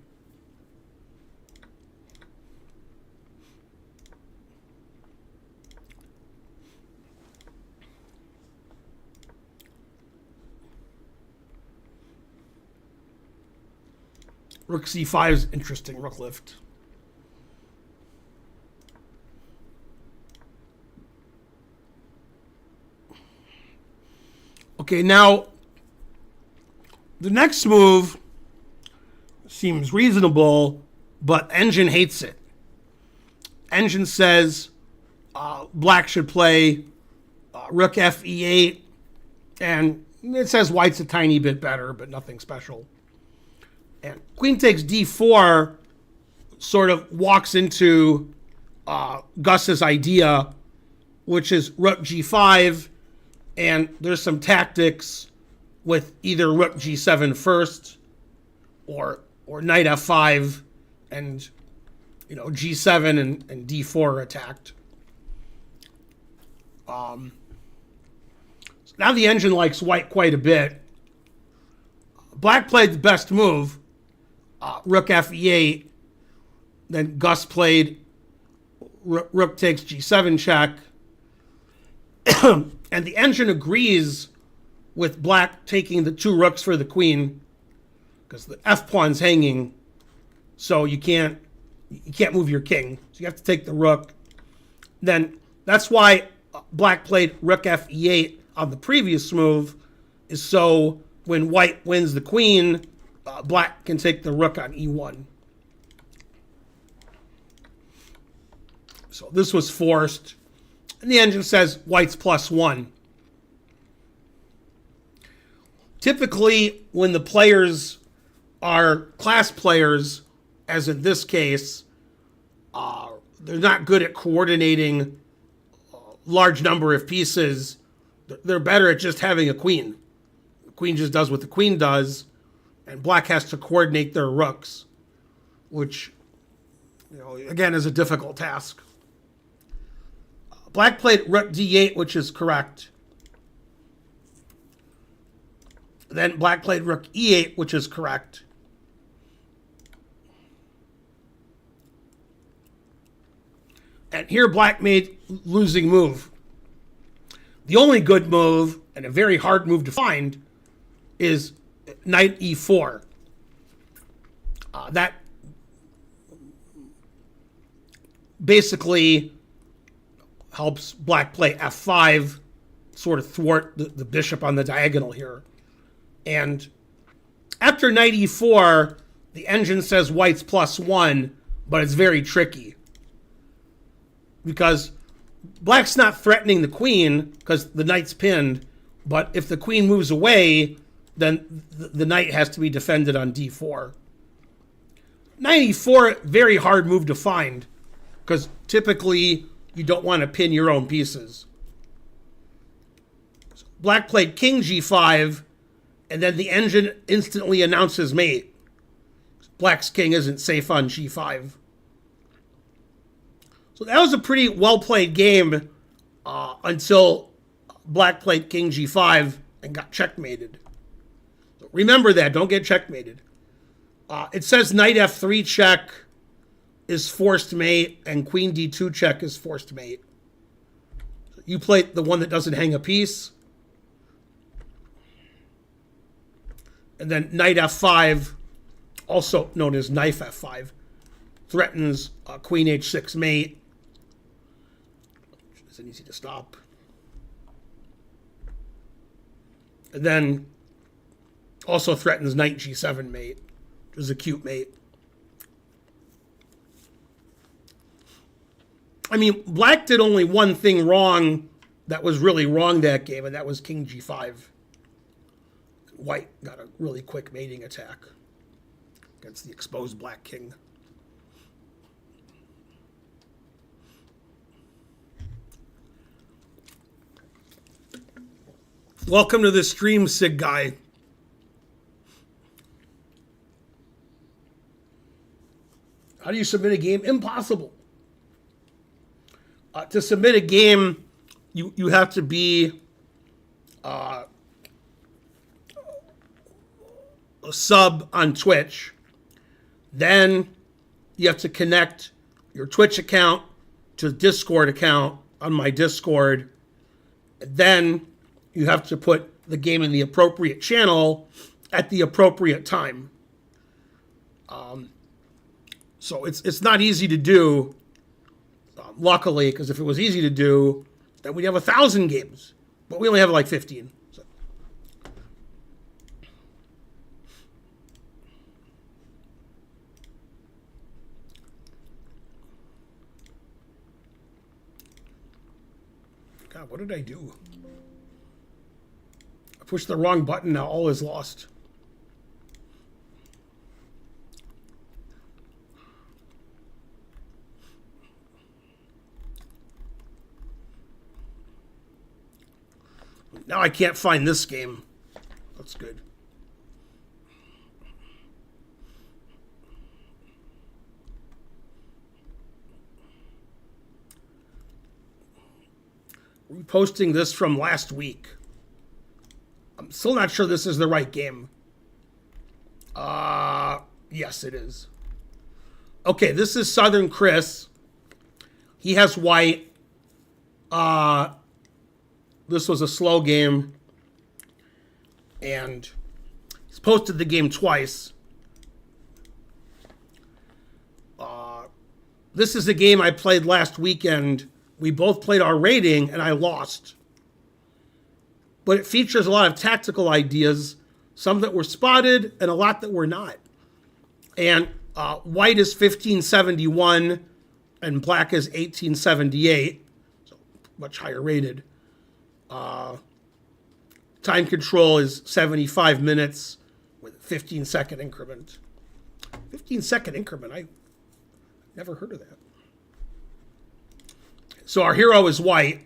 Rook c5 is interesting, rook lift. Okay, now the next move seems reasonable, but Engine hates it. Engine says black should play rook fe8, and it says white's a tiny bit better, but nothing special. And queen takes d4 sort of walks into Gus's idea, which is rook g5, and there's some tactics with either rook g7 first or knight f5, and g7 and d4 are attacked. So now the Engine likes white quite a bit. Black played the best move, rook fe8. Then Gus played rook takes g7 check. And the Engine agrees with black taking the two rooks for the queen, because the f pawn's hanging, so you can't move your king, so you have to take the rook. Then that's why black played rook fe8 on the previous move, is so when white wins the queen, black can take the rook on e1. So this was forced, and the Engine says white's +1. Typically, when the players are class players, as in this case, they're not good at coordinating a large number of pieces. They're better at just having a queen. The queen just does what the queen does, and black has to coordinate their rooks, which, again, is a difficult task. Black played rook d8, which is correct. Then black played rook e8, which is correct. And here black made losing move. The only good move, and a very hard move to find, is knight e4. That basically helps black play f5, sort of thwart the bishop on the diagonal here. And after knight e4, the Engine says white's +1, but it's very tricky, because black's not threatening the queen because the knight's pinned, but if the queen moves away, then the knight has to be defended on d4. Knight e4, very hard move to find, because typically you don't want to pin your own pieces. So black played king g5, and then the Engine instantly announces mate. Black's king isn't safe on g5. So that was a pretty well-played game until black played king g5 and got checkmated. So remember that. Don't get checkmated. It says knight f3 check is forced mate, and queen d2 check is forced mate. So you play the one that doesn't hang a piece. And then knight f5, also known as knife f5, threatens queen h6 mate, which isn't easy to stop. And then also threatens knight g7 mate, which is a cute mate. I mean, black did only one thing wrong that was really wrong that game, and that was king g5. White got a really quick mating attack against the exposed black king. Welcome to the stream, Sig Guy. How do you submit a game? Impossible. To submit a game, you have to be a sub on Twitch. Then you have to connect your Twitch account to the Discord account on my Discord. Then you have to put the game in the appropriate channel at the appropriate time. So it's not easy to do, luckily, because if it was easy to do, then we'd have 1,000 games. But we only have like 15. So. God, what did I do? I pushed the wrong button, now all is lost. Now I can't find this game. That's good. Reposting this from last week. I'm still not sure this is the right game. Yes, it is. Okay, this is Southern Chris. He has white. This was a slow game, and he's posted the game twice. This is a game I played last weekend. We both played our rating, and I lost. But it features a lot of tactical ideas, some that were spotted, and a lot that were not. And white is 1571, and black is 1878, so much higher rated. Time control is 75 minutes with a 15-second increment. 15-second increment, I never heard of that. So our hero is white.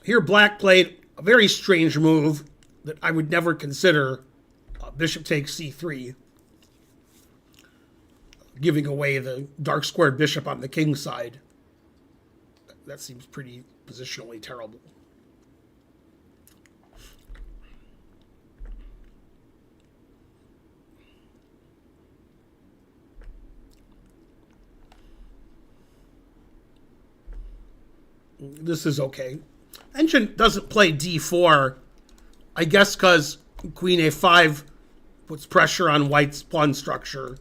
Here black played a very strange move that I would never consider. Bishop takes c3. Giving away the dark squared bishop on the king's side. That seems pretty positionally terrible. This is okay. Engine doesn't play d4, I guess because queen a5 puts pressure on white's pawn structure.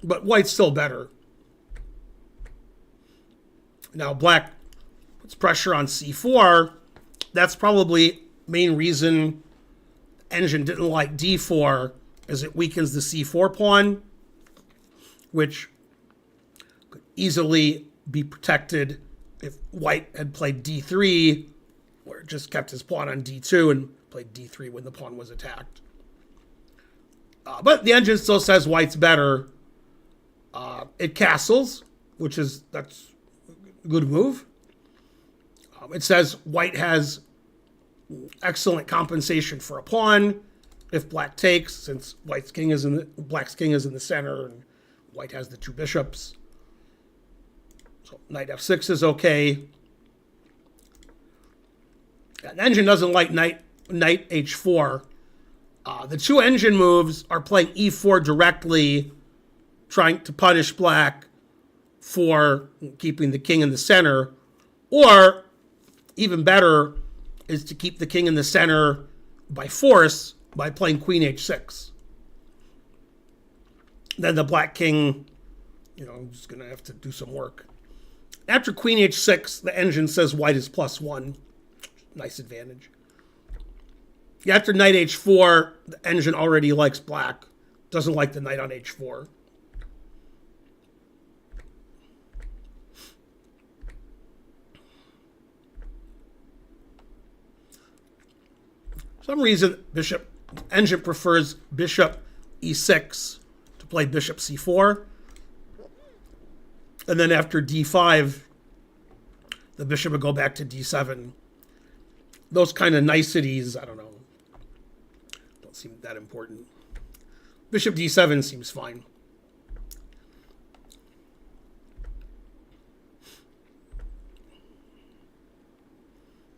But white's still better. Now black puts pressure on c4. That's probably main reason Engine didn't like d4, as it weakens the c4 pawn, which could easily be protected if white had played d3, or just kept his pawn on d2 and played d3 when the pawn was attacked. But the Engine still says white's better. It castles, that's a good move. It says white has excellent compensation for a pawn if black takes, since black's king is in the center and white has the two bishops. So knight f6 is okay. The Engine doesn't like knight h4. The two Engine moves are playing e4 directly, trying to punish black for keeping the king in the center, or even better is to keep the king in the center by force by playing queen h6. Then the black king, is going to have to do some work. After queen h6, the engine says white is +1. Nice advantage. After knight h4, the engine already likes black. Doesn't like the knight on h4. For some reason, engine prefers bishop e6 to play bishop c4. And then after d5, the bishop would go back to d7. Those kind of niceties, I don't know, don't seem that important. Bishop d7 seems fine.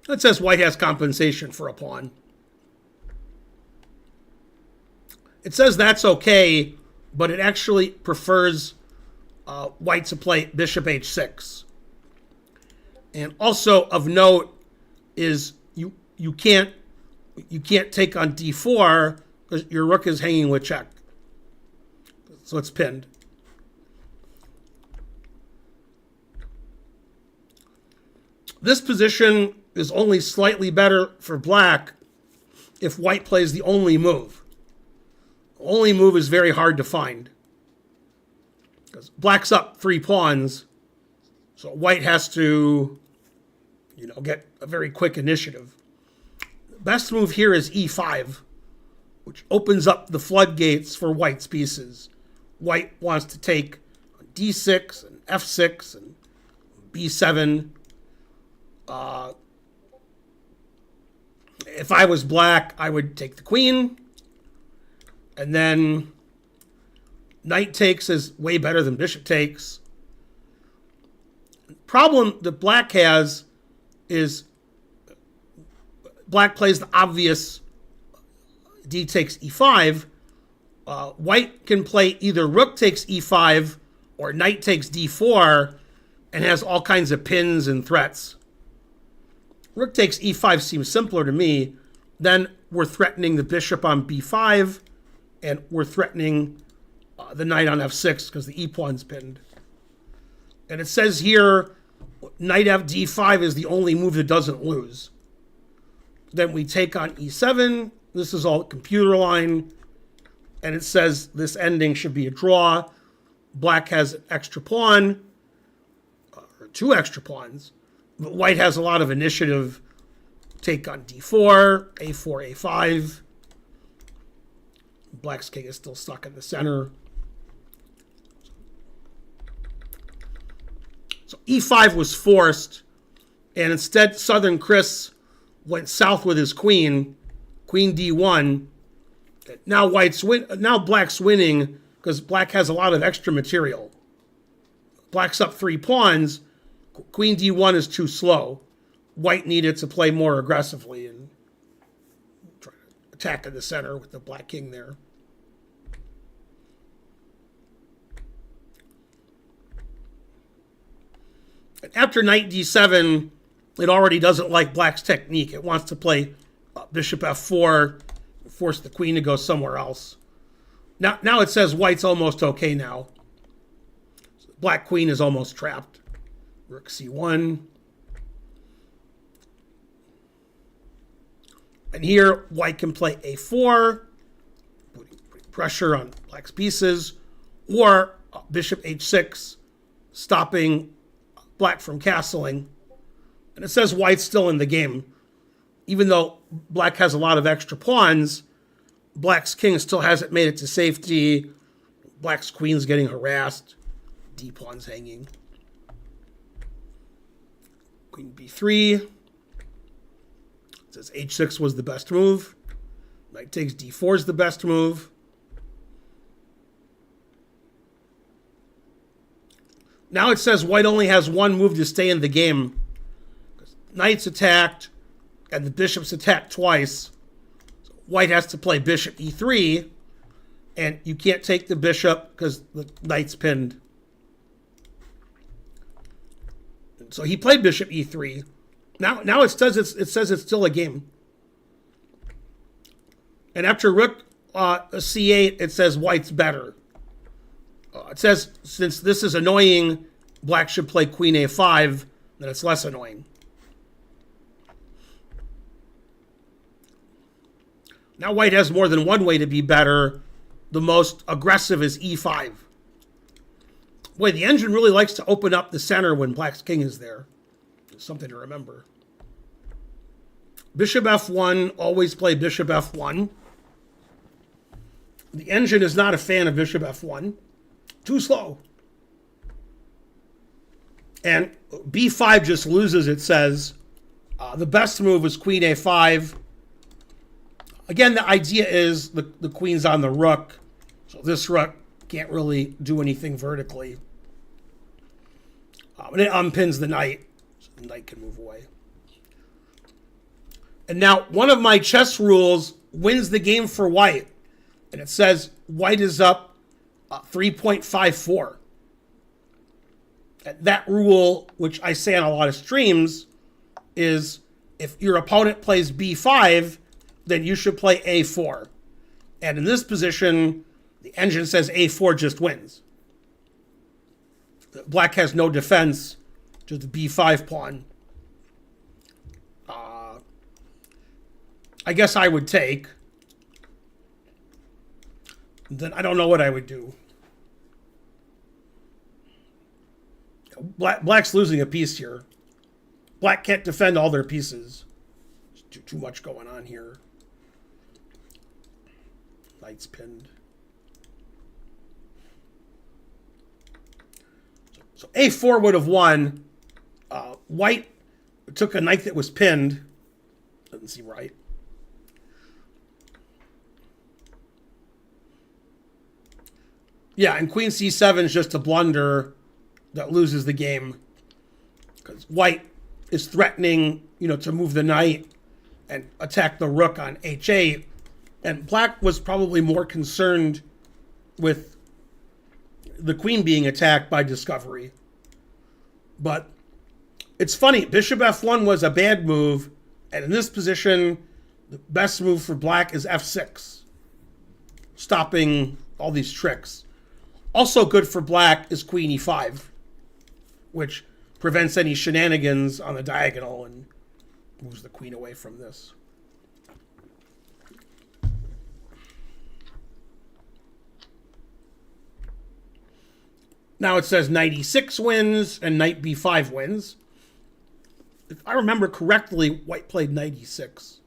It says white has compensation for a pawn. It says that's okay, but it actually prefers white to play bishop h6. And also of note is you can't take on d4 because your rook is hanging with check. So it's pinned. This position is only slightly better for black if white plays the only move. The only move is very hard to find. Because black's up 3 pawns, so white has to, get a very quick initiative. The best move here is e5, which opens up the floodgates for white's pieces. White wants to take d6 and f6 and b7. If I was black, I would take the queen, and then knight takes is way better than bishop takes. The problem that black has is black plays the obvious d takes e5. White can play either rook takes e5 or knight takes d4 and has all kinds of pins and threats. Rook takes e5 seems simpler to me. Then we're threatening the bishop on b5, and we're threatening the knight on f6 because the e-pawn's pinned. And it says here, knight f d5 is the only move that doesn't lose. Then we take on e7. This is all computer line. And it says this ending should be a draw. Black has an extra pawn, or 2 extra pawns. But white has a lot of initiative. Take on d4, a4, a5. Black's king is still stuck in the center. So e5 was forced, and instead Southern Chris went south with his queen, queen d1. Now black's winning because black has a lot of extra material. Black's up 3 pawns. Queen d1 is too slow. White needed to play more aggressively and try to attack in the center with the black king there. And after knight d7, it already doesn't like black's technique. It wants to play bishop f4, force the queen to go somewhere else. Now it says white's almost okay now. Black queen is almost trapped. Rook c1. And here, white can play a4, putting pressure on black's pieces, or bishop h6, stopping black from castling. And it says white's still in the game. Even though black has a lot of extra pawns, black's king still hasn't made it to safety. Black's queen's getting harassed. D-pawn's hanging. Queen b3. It says h6 was the best move. Knight takes d4 is the best move. Now it says white only has one move to stay in the game. Knight's attacked, and the bishop's attacked twice. So white has to play bishop e3, and you can't take the bishop because the knight's pinned. So he played bishop e3. Now it says it's still a game. And after rook c8, it says white's better. It says since this is annoying black should play queen a5, then it's less annoying. Now white has more than one way to be better. The most aggressive is e5. Boy, the engine really likes to open up the center when black's king is there. It's something to remember. Bishop f1, always play bishop f1. The engine is not a fan of bishop f1. Too slow. And b5 just loses, it says. The best move was queen a5. Again, the idea is the queen's on the rook. So this rook can't really do anything vertically. And it unpins the knight. So the knight can move away. And now, one of my chess rules wins the game for white. And it says white is up 3.54. That rule, which I say on a lot of streams, is if your opponent plays b5, then you should play a4. And in this position, the engine says a4 just wins. Black has no defense, just a b5 pawn. I guess I would take. Then I don't know what I would do. Black's losing a piece here. Black can't defend all their pieces. There's too much going on here. Knight's pinned. So a4 would have won. White took a knight that was pinned. Doesn't seem right. Yeah, and queen c7 is just a blunder that loses the game. Because white is threatening, to move the knight and attack the rook on h8. And black was probably more concerned with the queen being attacked by discovery. But it's funny, bishop f1 was a bad move. And in this position, the best move for black is f6. Stopping all these tricks. Also good for black is queen e5, which prevents any shenanigans on the diagonal and moves the queen away from this. Now it says knight e6 wins and knight b5 wins. If I remember correctly, white played knight e6.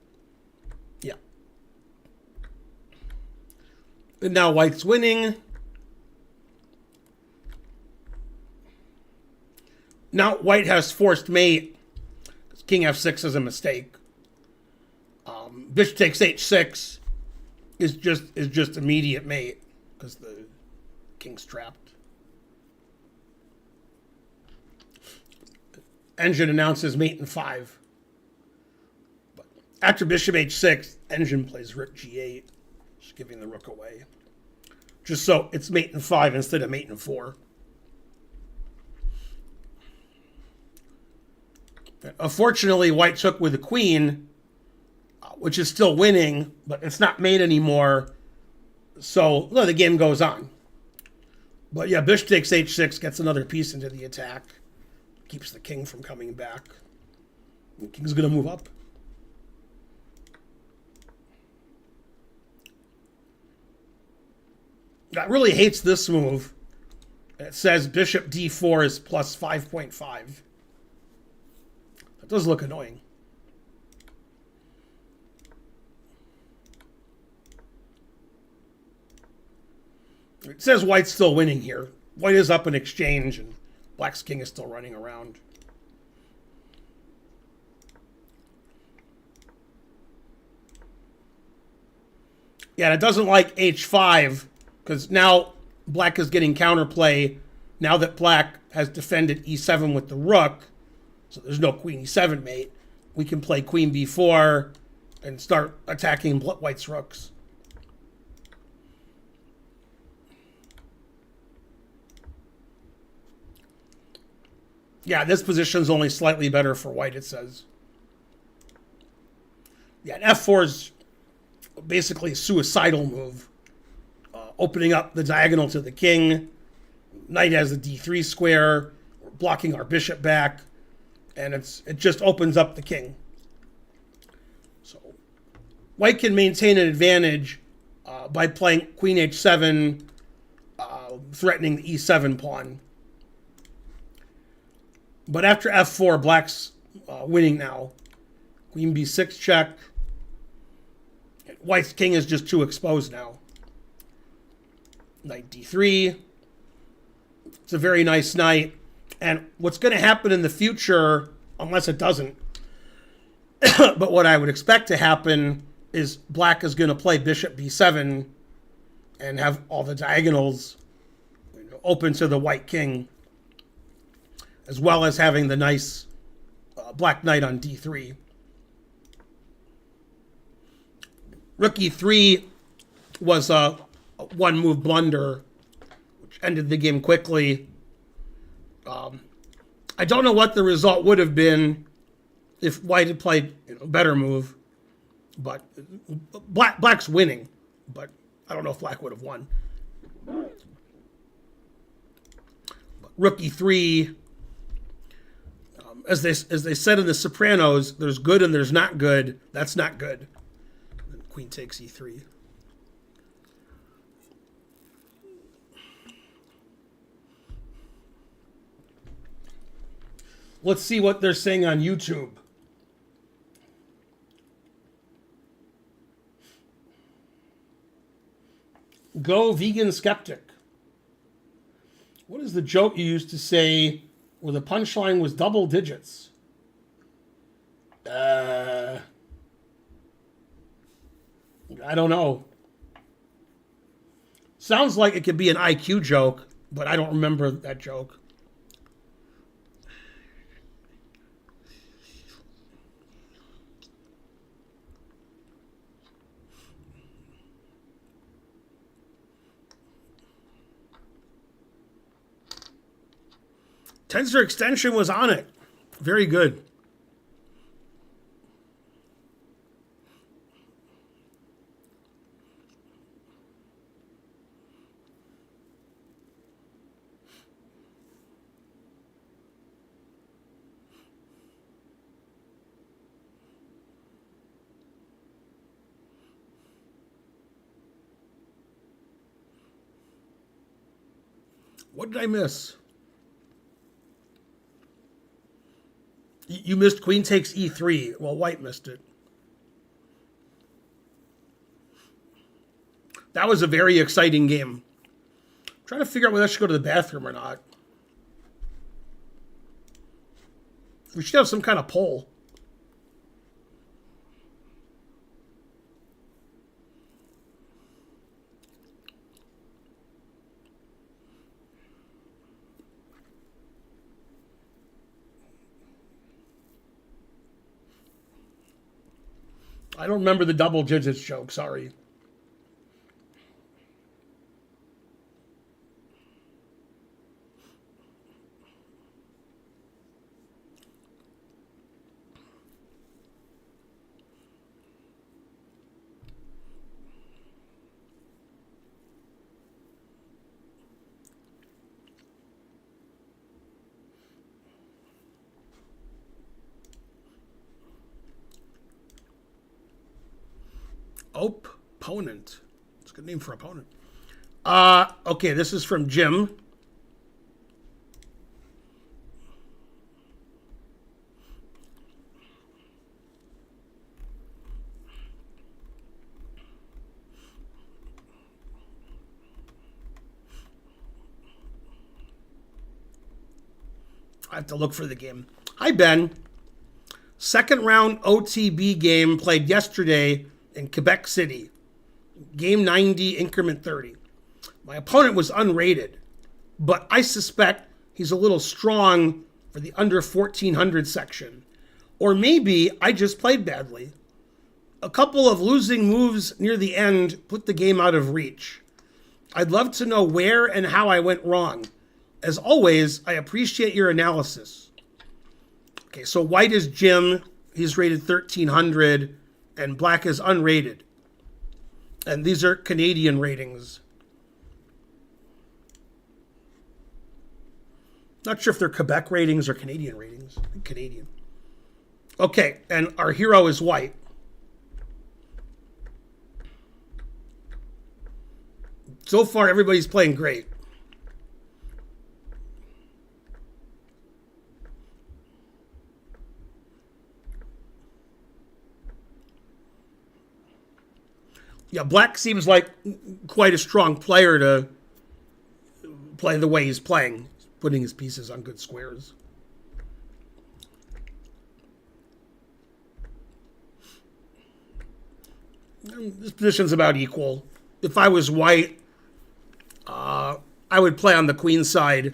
Yeah. And now white's winning. Now white has forced mate. King f6 is a mistake. Bishop takes h6 is just immediate mate because the king's trapped. Engine announces mate in 5. But after bishop h6, engine plays rook g8, just giving the rook away. Just so it's mate in 5 instead of mate in 4. Unfortunately, white took with the queen, which is still winning, but it's not mate anymore. So the game goes on. But yeah, bishop takes h6, gets another piece into the attack. Keeps the king from coming back. The king's going to move up. I really hates this move. It says bishop d4 is plus 5.5. That does look annoying. It says white's still winning here. White is up in exchange, and black's king is still running around. Yeah, and it doesn't like h5, because now black is getting counterplay now that black has defended e7 with the rook. So there's no queen e7 mate. We can play queen b4 and start attacking white's rooks. Yeah, this position's only slightly better for white, it says. Yeah, and f4 is basically a suicidal move. Opening up the diagonal to the king. Knight has the d3 square. blocking our bishop back, and it just opens up the king. So white can maintain an advantage by playing queen h7, threatening the e7 pawn. But after f4, black's winning now. Queen b6 check. White's king is just too exposed now. Knight d3. It's a very nice knight. And what's going to happen in the future, unless it doesn't, but what I would expect to happen is black is going to play bishop b7 and have all the diagonals open to the white king, as well as having the nice black knight on d3. Rook e3 was a one-move blunder, which ended the game quickly. I don't know what the result would have been if white had played a better move, but black's winning. But I don't know if black would have won. But Rook e3, as they said in The Sopranos, there's good and there's not good. That's not good. And queen takes e3. Let's see what they're saying on YouTube. Go vegan skeptic. What is the joke you used to say where the punchline was double digits? I don't know. Sounds like it could be an IQ joke, but I don't remember that joke. Tensor extension was on it. Very good. What did I miss? You missed queen takes e3. Well, white missed it. That was a very exciting game. I'm trying to figure out whether I should go to the bathroom or not. We should have some kind of poll. I don't remember the double digits joke, sorry. Opponent. It's a good name for opponent. Okay, this is from Jim. I have to look for the game. Hi, Ben. Second round OTB game played yesterday in Quebec City. Game 90, increment 30. My opponent was unrated, but I suspect he's a little strong for the under 1400 section. Or maybe I just played badly. A couple of losing moves near the end put the game out of reach. I'd love to know where and how I went wrong. As always, I appreciate your analysis. Okay, so white is Jim. He's rated 1300, and black is unrated. And these are Canadian ratings. Not sure if they're Quebec ratings or Canadian ratings. Canadian. Okay, and our hero is white. So far, everybody's playing great. Yeah, black seems like quite a strong player to play the way he's playing. He's putting his pieces on good squares. This position's about equal. If I was white, I would play on the queen side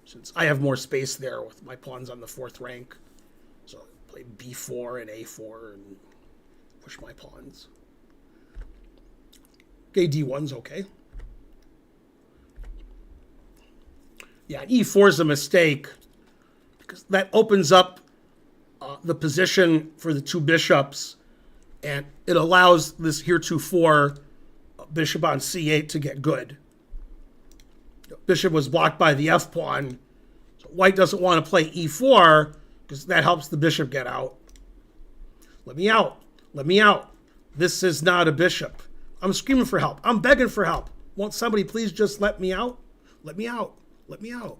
since I have more space there with my pawns on the 4th rank. So I'd play b4 and a4 and push my pawns. Okay, d1's okay. Yeah, e4 is a mistake because that opens up the position for the 2 bishops, and it allows this heretofore bishop on c8 to get good. Bishop was blocked by the f pawn, so white doesn't want to play e4 because that helps the bishop get out. Let me out. Let me out. This is not a bishop. I'm screaming for help. I'm begging for help. Won't somebody please just let me out? Let me out. Let me out.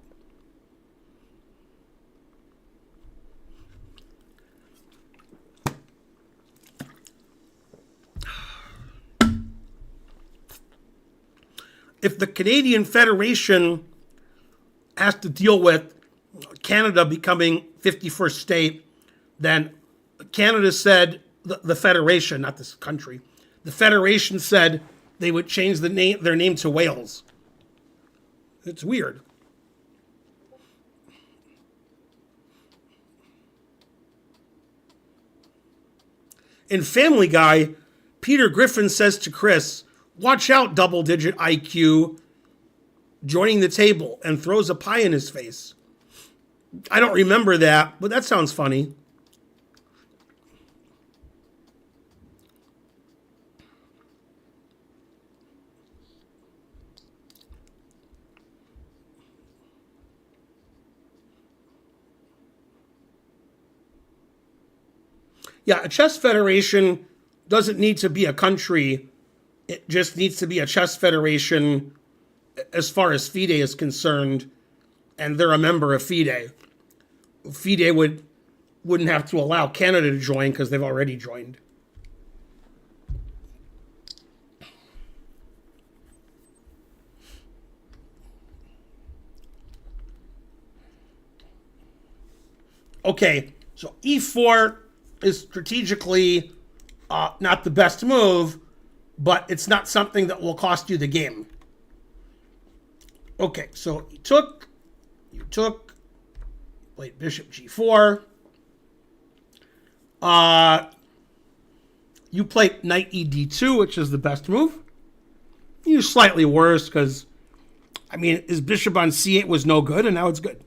If the Canadian Federation has to deal with Canada becoming 51st state, then Canada said, the Federation, not this country, the Federation said they would change their name to Wales. It's weird. In Family Guy, Peter Griffin says to Chris, "Watch out, double-digit IQ," joining the table, and throws a pie in his face. I don't remember that, but that sounds funny. Yeah, a chess federation doesn't need to be a country. It just needs to be a chess federation as far as FIDE is concerned, and they're a member of FIDE. FIDE wouldn't have to allow Canada to join because they've already joined. Okay, so e4 is strategically not the best move, but it's not something that will cost you the game. Okay, so you took, played bishop g4. You played knight ed2, which is the best move. You slightly worse because, I mean, his bishop on c8 was no good, and now it's good.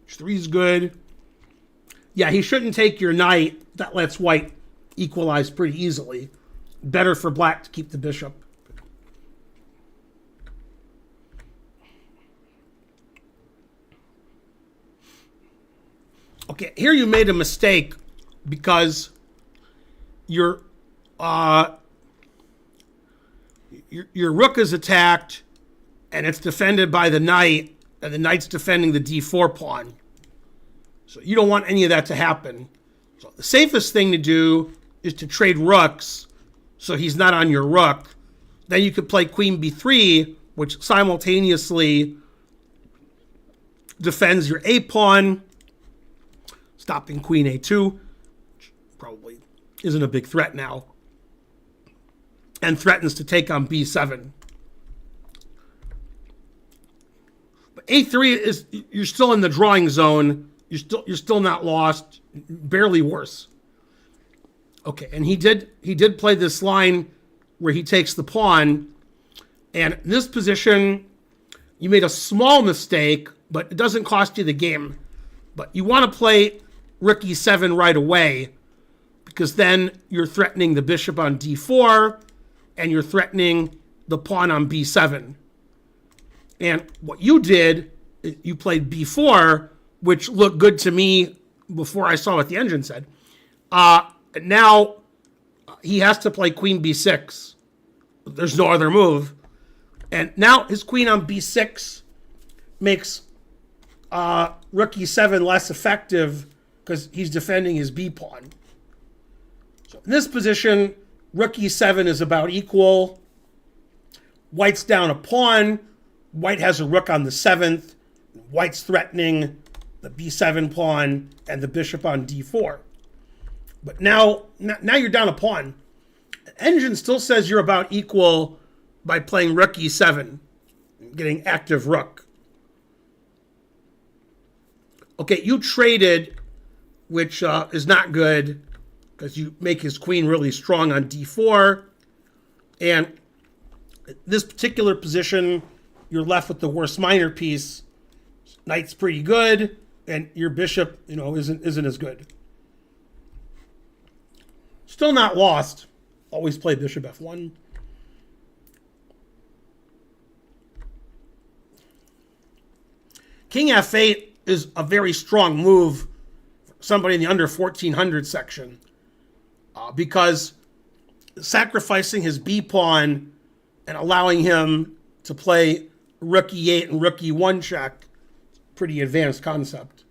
H3 is good. Yeah, he shouldn't take your knight. That lets white equalize pretty easily. Better for black to keep the bishop. Okay, here you made a mistake because your rook is attacked and it's defended by the knight, and the knight's defending the d4 pawn. So you don't want any of that to happen. So the safest thing to do is to trade rooks so he's not on your rook. Then you could play queen b3, which simultaneously defends your a pawn, stopping queen a2, which probably isn't a big threat now, and threatens to take on b7. But a3 is, you're still in the drawing zone. You're still not lost, barely worse. Okay, and he did play this line where he takes the pawn, and in this position, you made a small mistake, but it doesn't cost you the game. But you want to play rook e7 right away, because then you're threatening the bishop on d4, and you're threatening the pawn on b7. And what you did, you played b4, which looked good to me before I saw what the engine said. Now he has to play queen b6. There's no other move. And now his queen on b6 makes rook e7 less effective because he's defending his b pawn. So in this position, rook e7 is about equal. White's down a pawn. White has a rook on the 7th. White's threatening the b7 pawn and the bishop on d4. But now you're down a pawn. Engine still says you're about equal by playing rook e7, getting active rook. Okay, you traded, which is not good because you make his queen really strong on d4. And this particular position, you're left with the worst minor piece. Knight's pretty good, and your bishop, isn't as good. Still not lost. Always play bishop f1. King f8 is a very strong move for somebody in the under 1400 section because sacrificing his b pawn and allowing him to play rook e8 and rook e1 check, pretty advanced concept.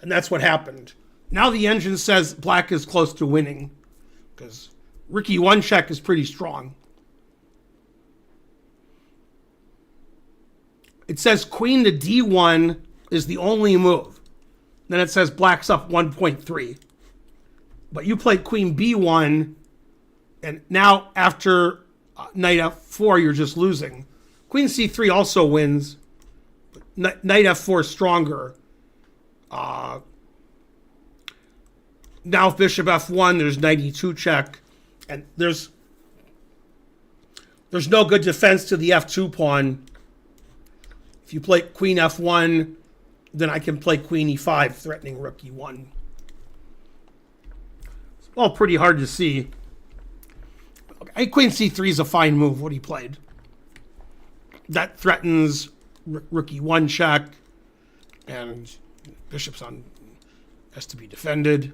And that's what happened. Now the engine says black is close to winning because rook e1 check is pretty strong. It says queen to d1 is the only move. Then it says black's up 1.3. But you played queen b1, and now after knight f4, you're just losing. Queen c3 also wins. Knight f4 is stronger. Now if bishop f1, there's knight e2 check. And there's no good defense to the f2 pawn. If you play queen f1, then I can play queen e5, threatening rook e1. It's all pretty hard to see. Okay, queen c3 is a fine move, what he played. That threatens rook e1 check, and bishop's on, has to be defended.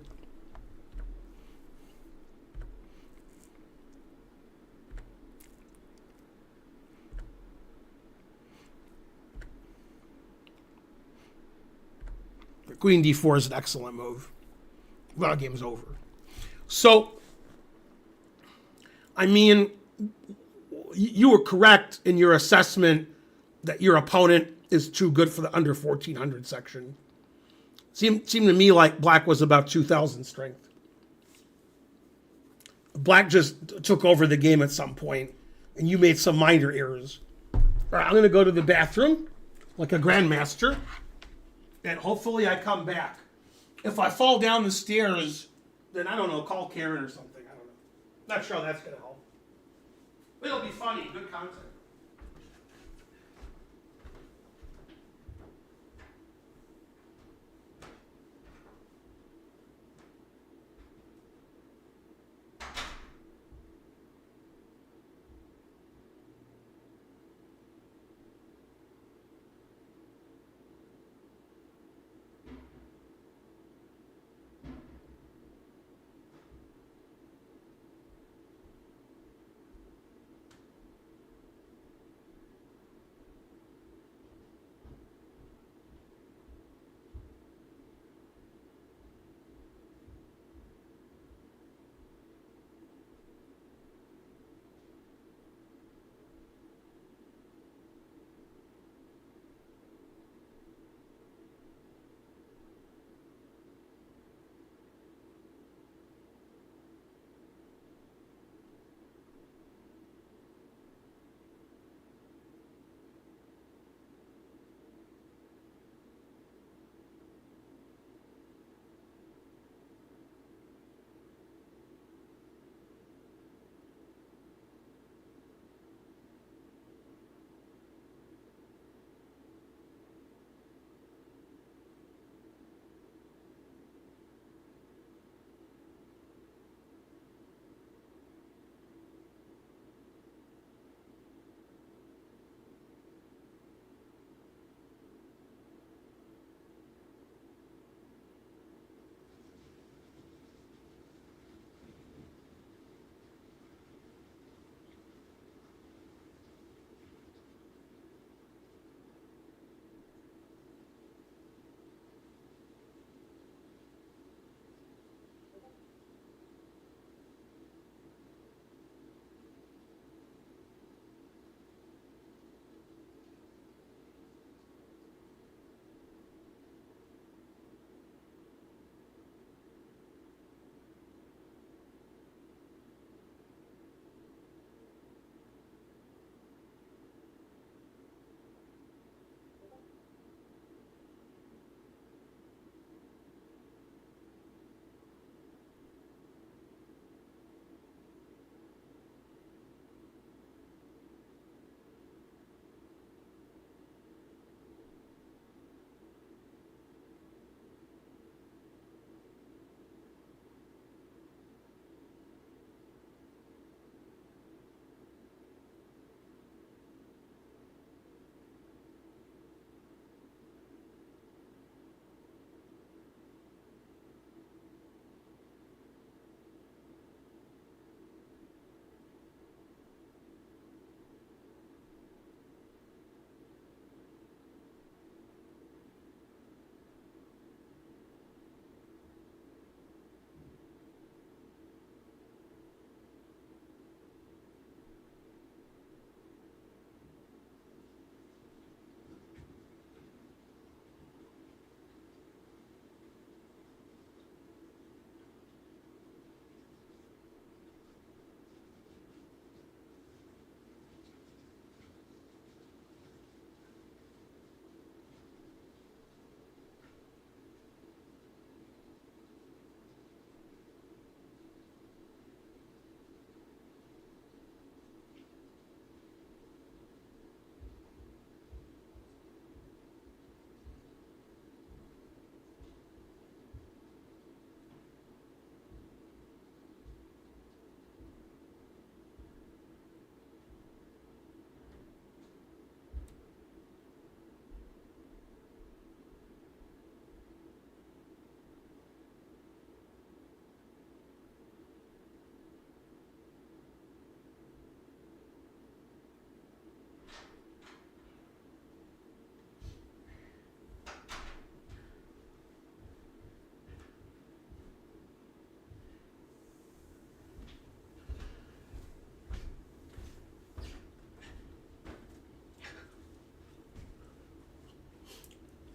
Queen d4 is an excellent move. Well, game's over. So, I mean, you were correct in your assessment that your opponent is too good for the under 1400 section. Seemed to me like black was about 2000 strength. Black just took over the game at some point, and you made some minor errors. All right, I'm going to go to the bathroom like a grandmaster. And hopefully I come back. If I fall down the stairs, then I don't know, call Karen or something. I don't know. Not sure how that's going to help. But it'll be funny, good content.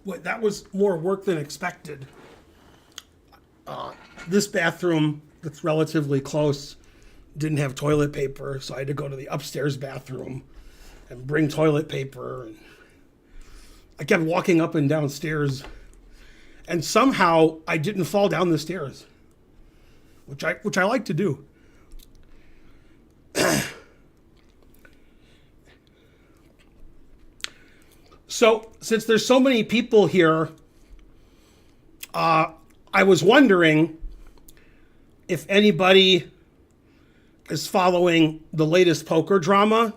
Boy, that was more work than expected. This bathroom that's relatively close didn't have toilet paper, so I had to go to the upstairs bathroom and bring toilet paper. And I kept walking up and down stairs, and somehow I didn't fall down the stairs, which I like to do. So, since there's so many people here, I was wondering if anybody is following the latest poker drama.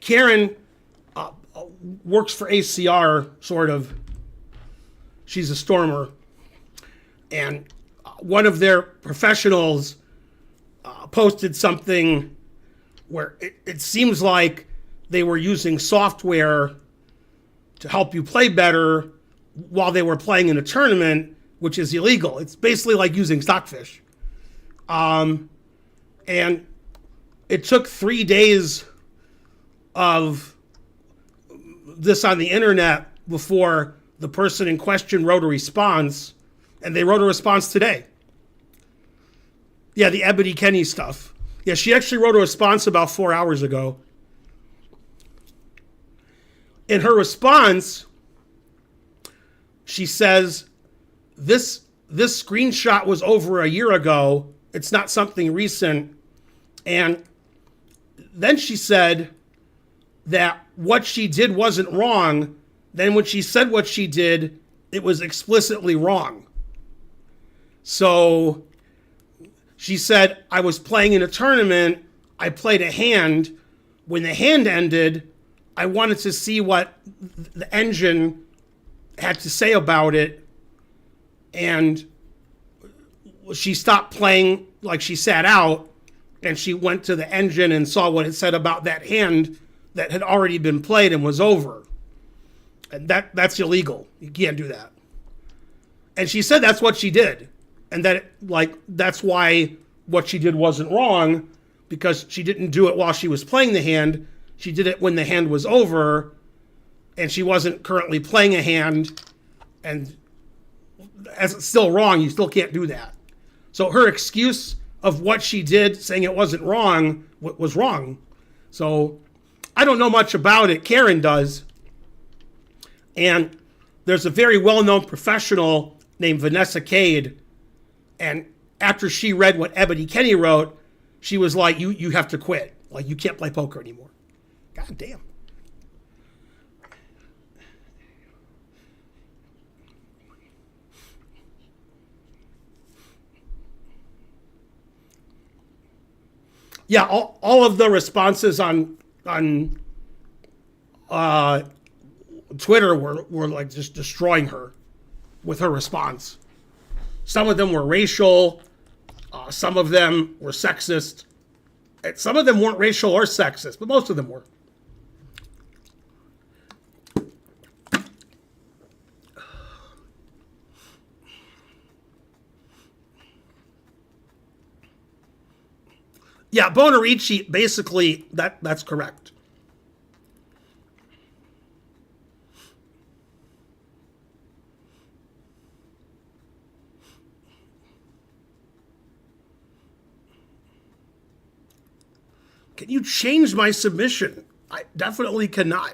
Karen works for ACR, sort of. She's a stormer. And one of their professionals posted something where it seems like they were using software to help you play better while they were playing in a tournament, which is illegal. It's basically like using Stockfish. And it took 3 days of this on the internet before the person in question wrote a response, and they wrote a response today. Yeah, the Ebony Kenny stuff. Yeah, she actually wrote a response about 4 hours ago. In her response, she says, this screenshot was over a year ago. It's not something recent. And then she said that what she did wasn't wrong. Then when she said what she did, it was explicitly wrong. So she said, I was playing in a tournament. I played a hand. When the hand ended, I wanted to see what the engine had to say about it. And she stopped playing, like she sat out, and she went to the engine and saw what it said about that hand that had already been played and was over. And that's illegal. You can't do that. And she said that's what she did. And that, that's why what she did wasn't wrong, because she didn't do it while she was playing the hand. She did it when the hand was over, and she wasn't currently playing a hand. And as it's still wrong, you still can't do that. So her excuse of what she did, saying it wasn't wrong, was wrong. So I don't know much about it. Karen does. And there's a very well-known professional named Vanessa Cade. And after she read what Ebony Kenny wrote, she was like, you have to quit. Like, you can't play poker anymore. God damn. Yeah, all of the responses on Twitter were like just destroying her with her response. Some of them were racial. Some of them were sexist. And some of them weren't racial or sexist, but most of them were. Yeah, Bonerici, basically, that's correct. Can you change my submission? I definitely cannot.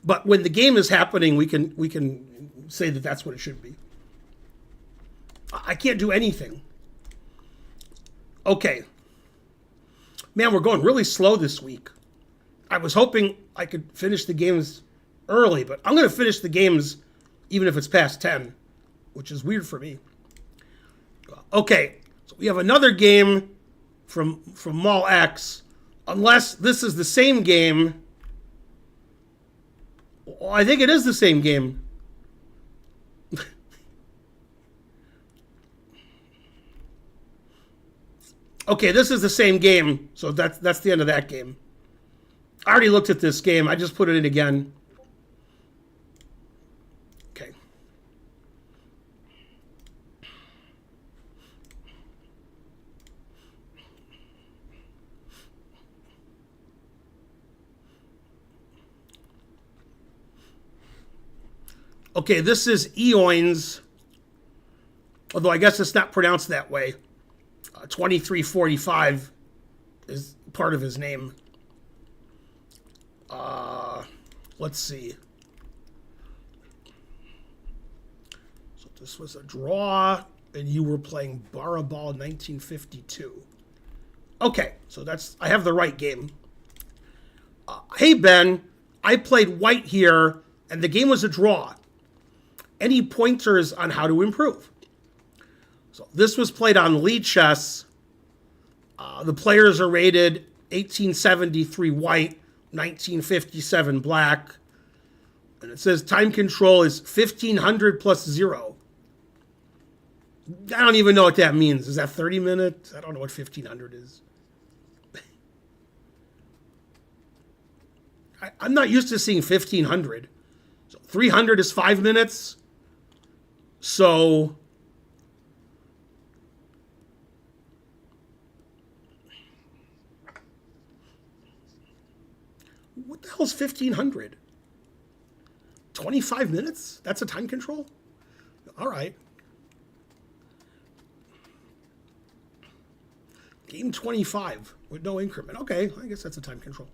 But when the game is happening, we can say that that's what it should be. I can't do anything. Okay. Man, we're going really slow this week. I was hoping I could finish the games early, but I'm going to finish the games even if it's past 10, which is weird for me. Okay, so we have another game from Mall X. Unless this is the same game. Well, I think it is the same game. Okay, this is the same game, so that's the end of that game. I already looked at this game. I just put it in again. Okay. Okay, this is Eoins, although I guess it's not pronounced that way. 2345 is part of his name. Let's see. So this was a draw, and you were playing Barabball 1952. Okay, so I have the right game. Hey, Ben, I played white here, and the game was a draw. Any pointers on how to improve? So this was played on Lee Chess. The players are rated 1873 white, 1957 black. And it says time control is 1500 plus 0. I don't even know what that means. Is that 30 minutes? I don't know what 1500 is. I'm not used to seeing 1500. So 300 is 5 minutes. So what the hell is 1500? 25 minutes? That's a time control? All right. Game 25 with no increment. Okay, I guess that's a time control.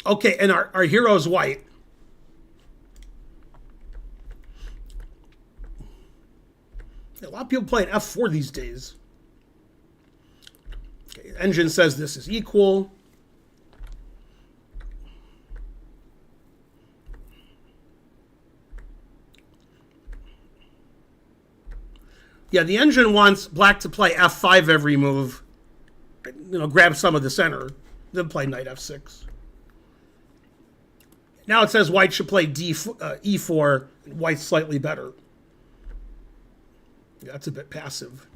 Okay, and our hero's white. A lot of people playing F4 these days. Okay, engine says this is equal. Yeah, the engine wants black to play F5 every move. Grab some of the center. Then play knight F6. Now it says white should play E4. And white's slightly better. That's a bit passive.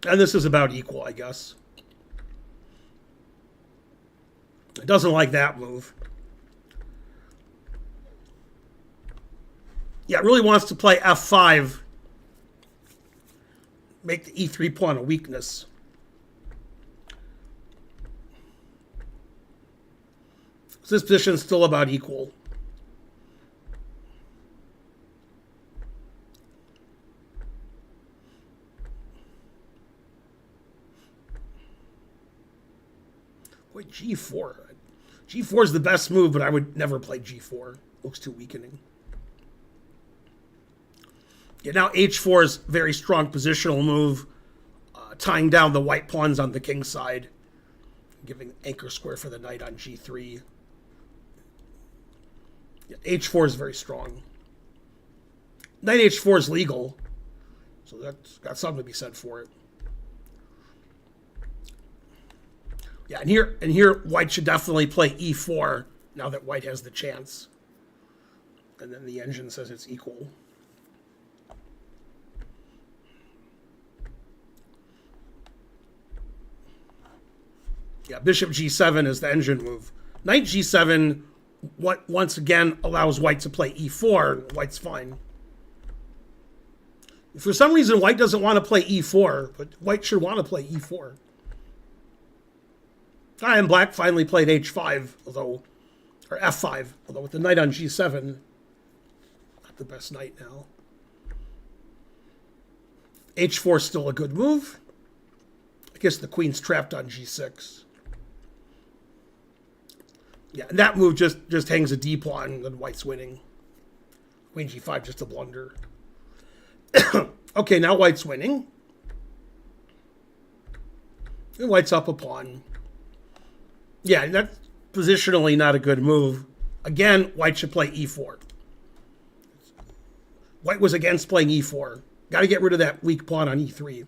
And this is about equal, I guess. It doesn't like that move. Yeah, it really wants to play F5. Make the E3 pawn a weakness. So this position is still about equal. Boy, G4. G4 is the best move, but I would never play G4. Looks too weakening. Yeah, now H4 is a very strong positional move, tying down the white pawns on the king side, giving anchor square for the knight on G3. Yeah, H4 is very strong. Knight H4 is legal, so that's got something to be said for it. Yeah, and here white should definitely play E4 now that white has the chance. And then the engine says it's equal. Yeah, bishop G7 is the engine move. Knight G7, once again, allows white to play E4. White's fine. For some reason, white doesn't want to play E4, but white should want to play E4. And black finally played H5, or F5, although with the knight on G7, not the best knight now. H4 is still a good move. I guess the queen's trapped on G6. Yeah, and that move just hangs a D pawn, and white's winning. Queen G5, just a blunder. Okay, now white's winning. And white's up a pawn. Yeah, that's positionally not a good move. Again, white should play E4. White was against playing E4. Got to get rid of that weak pawn on E3.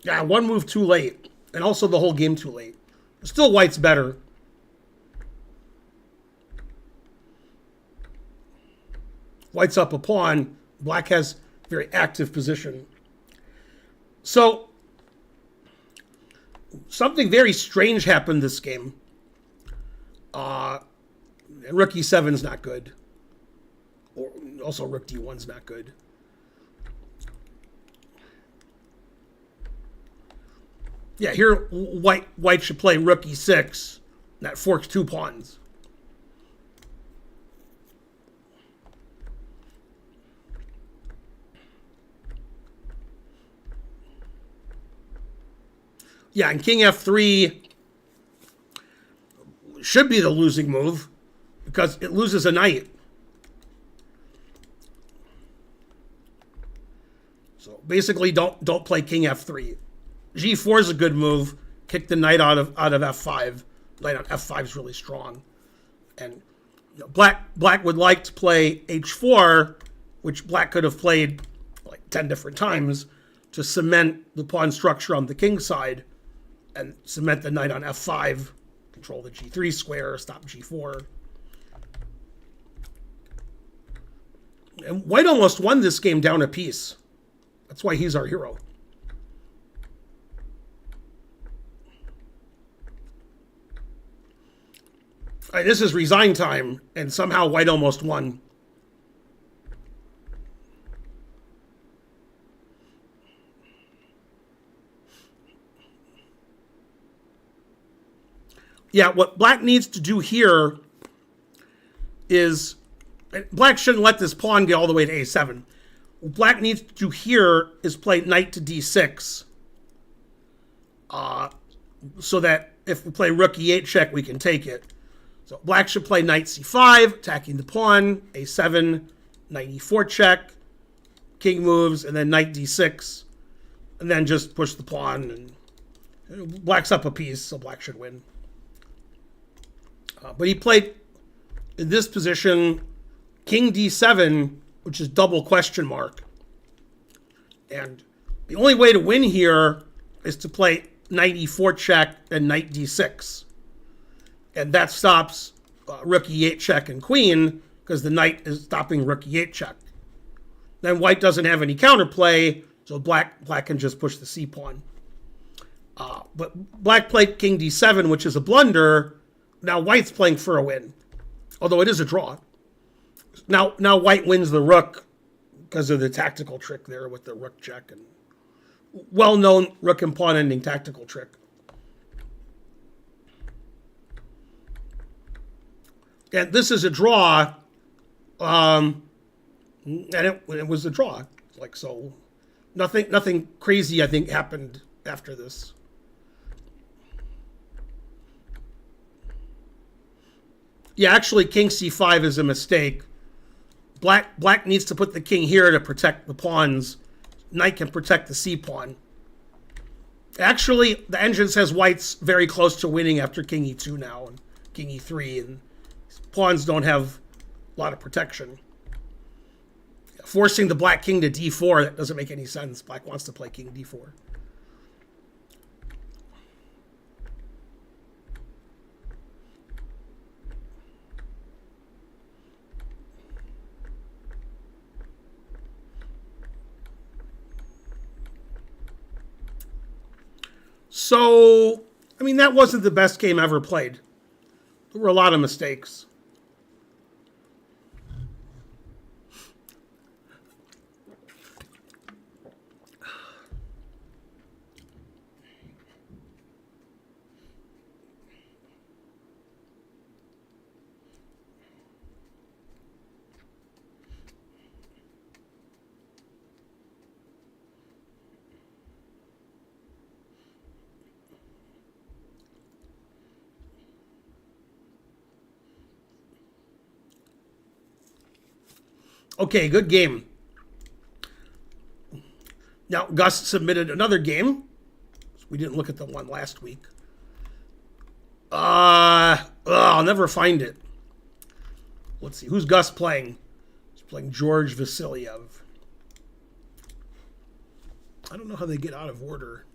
Yeah, one move too late. And also the whole game too late. Still white's better. White's up a pawn. Black has a very active position. So, something very strange happened this game. Rook E7's not good. Also, Rook D1's not good. Yeah, here white should play rook e6. That forks 2 pawns. Yeah, and king f3 should be the losing move because it loses a knight. So basically, don't play king f3. g4 is a good move. Kick the knight out of f5. Knight on f5 is really strong, and black would like to play h4, which black could have played like 10 different times to cement the pawn structure on the king side and cement the knight on f5, control the g3 square, stop g4. And white almost won this game down a piece. That's why he's our hero. All right, this is resign time, and somehow white almost won. Yeah, what black needs to do here is... Black shouldn't let this pawn get all the way to a7. What black needs to do here is play knight to d6. So that if we play rook e8 check, we can take it. So black should play knight c5, attacking the pawn, a7, knight e4 check, king moves, and then knight d6. And then just push the pawn. And black's up a piece, so black should win. But he played, in this position, king d7, which is double question mark. And the only way to win here is to play knight e4 check and knight d6. And that stops rook e8 check and queen, because the knight is stopping rook e8 check. Then white doesn't have any counterplay, so black can just push the c pawn. But black played king d7, which is a blunder. Now white's playing for a win, although it is a draw. Now white wins the rook because of the tactical trick there with the rook check, and well-known rook and pawn ending tactical trick. And this is a draw, and it was a draw. Like, so, nothing crazy I think happened after this. Yeah, actually, king c5 is a mistake. Black needs to put the king here to protect the pawns. Knight can protect the c pawn. Actually, the engine says white's very close to winning after king e2 now, and king e3, and pawns don't have a lot of protection. Forcing the black king to d4, that doesn't make any sense. Black wants to play king d4. So, I mean, that wasn't the best game ever played. There were a lot of mistakes. Okay, good game. Now, Gus submitted another game. We didn't look at the one last week. I'll never find it. Let's see. Who's Gus playing? He's playing George Vasilev. I don't know how they get out of order.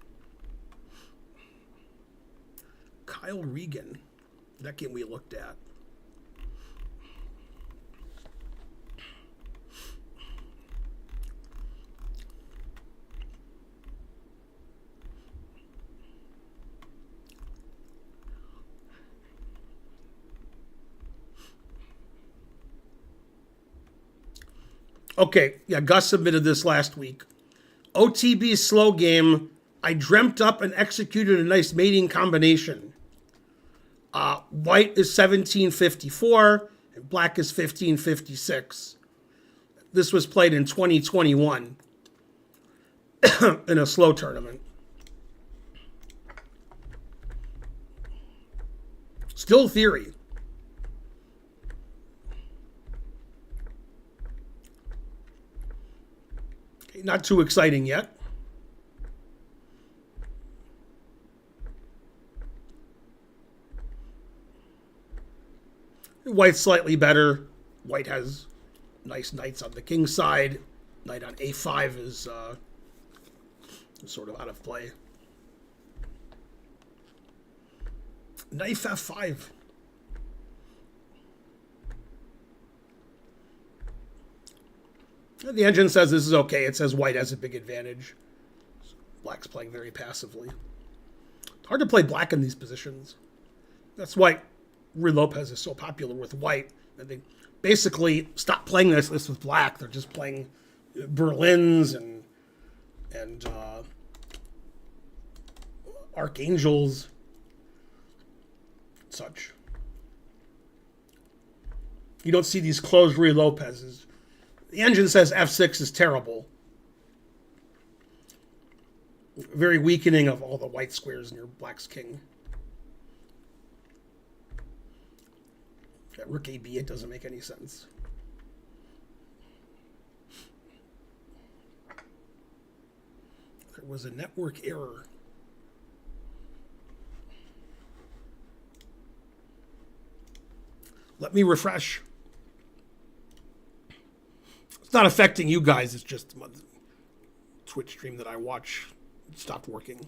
Kyle Regan. That game we looked at. Okay, yeah, Gus submitted this last week. OTB slow game. I dreamt up and executed a nice mating combination. White is 1754 and black is 1556. This was played in 2021 in a slow tournament. Still theory. Okay, not too exciting yet. White's slightly better. White has nice knights on the king side. Knight on a5 is sort of out of play. Knight f5. The engine says this is okay. It says white has a big advantage. Black's playing very passively. It's hard to play black in these positions. That's why Ruy Lopez is so popular with white. And they basically stop playing this with black. They're just playing Berlins and Archangels, such. You don't see these closed Ruy Lopez's. The engine says f6 is terrible. Very weakening of all the white squares near black's king. Yeah, rook AB, it doesn't make any sense. There was a network error. Let me refresh. It's not affecting you guys. It's just the Twitch stream that I watch stopped working.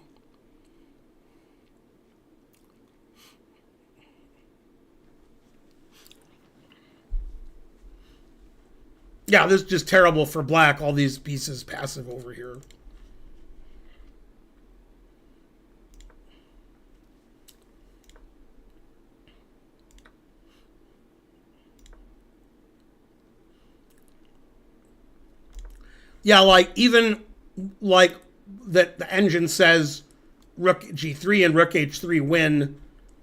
Yeah, this is just terrible for black. All these pieces passive over here. Yeah, like even like that the engine says rook g3 and rook h3 win.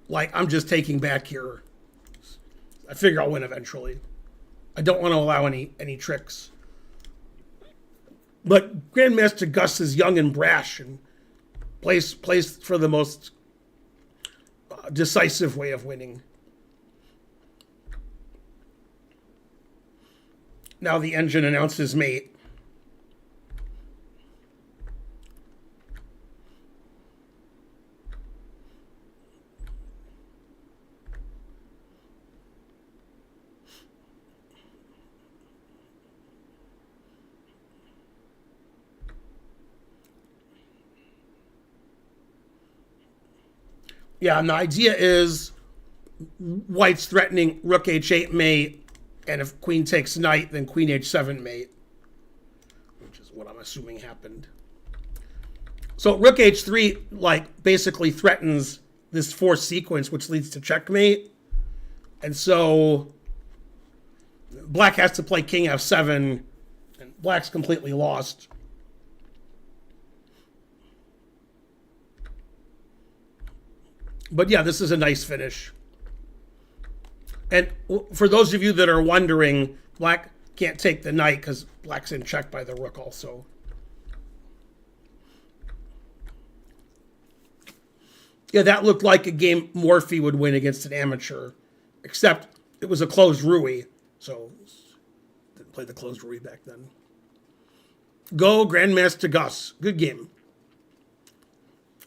Like I'm just taking back here. I figure I'll win eventually. I don't want to allow any tricks. But Grandmaster Gus is young and brash and plays for the most decisive way of winning. Now the engine announces mate. Yeah, and the idea is white's threatening rook h8 mate, and if queen takes knight, then queen h7 mate, which is what I'm assuming happened. So rook h3, like, basically threatens this forced sequence, which leads to checkmate. And so black has to play king f7, and black's completely lost. But yeah, this is a nice finish. And for those of you that are wondering, black can't take the knight because black's in check by the rook also. Yeah, that looked like a game Morphy would win against an amateur, except it was a closed Ruy, so didn't play the closed Ruy back then. Go Grandmaster Gus. Good game.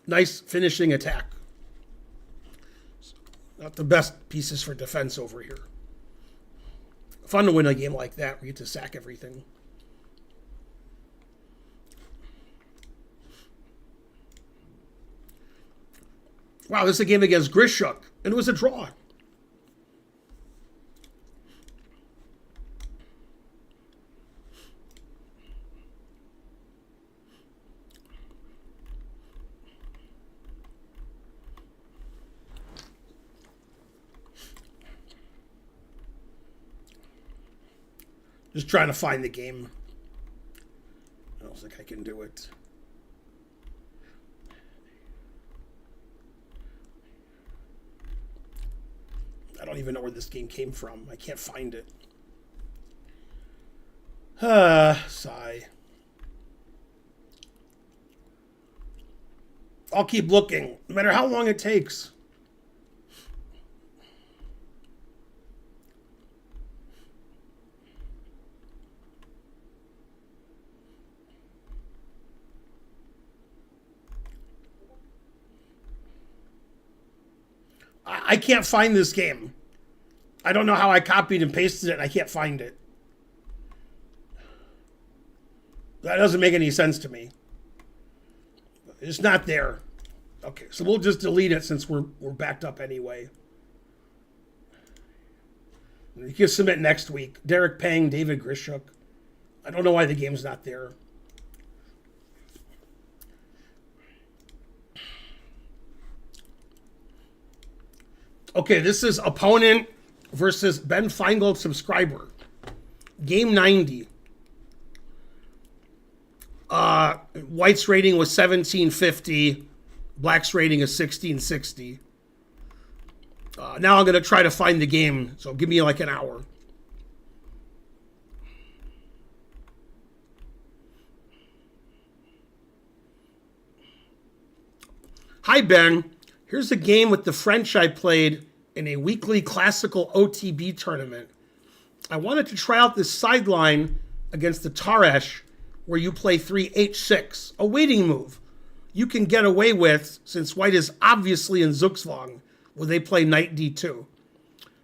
Nice finishing attack. Not the best pieces for defense over here. Fun to win a game like that where you get to sack everything. Wow, this is a game against Grishuk, and it was a draw. Just trying to find the game. I don't think I can do it. don't even know where this game came from. I can't find it. Sigh. I'll keep looking, no matter how long it takes. I can't find this game. I don't know how I copied and pasted it, and I can't find it. That doesn't make any sense to me. It's not there. Okay, so we'll just delete it since we're backed up anyway. You can submit next week. Derek Pang, David Grishuk. I don't know why the game's not there. Okay, this is opponent versus Ben Feingold subscriber. Game 90. White's rating was 1750. Black's rating is 1660. Now I'm going to try to find the game, so give me like an hour. Hi, Ben. Here's a game with the French I played in a weekly classical OTB tournament. I wanted to try out this sideline against the Taresh, where you play 3 H6, a waiting move you can get away with since White is obviously in Zugzwang, where they play knight d2.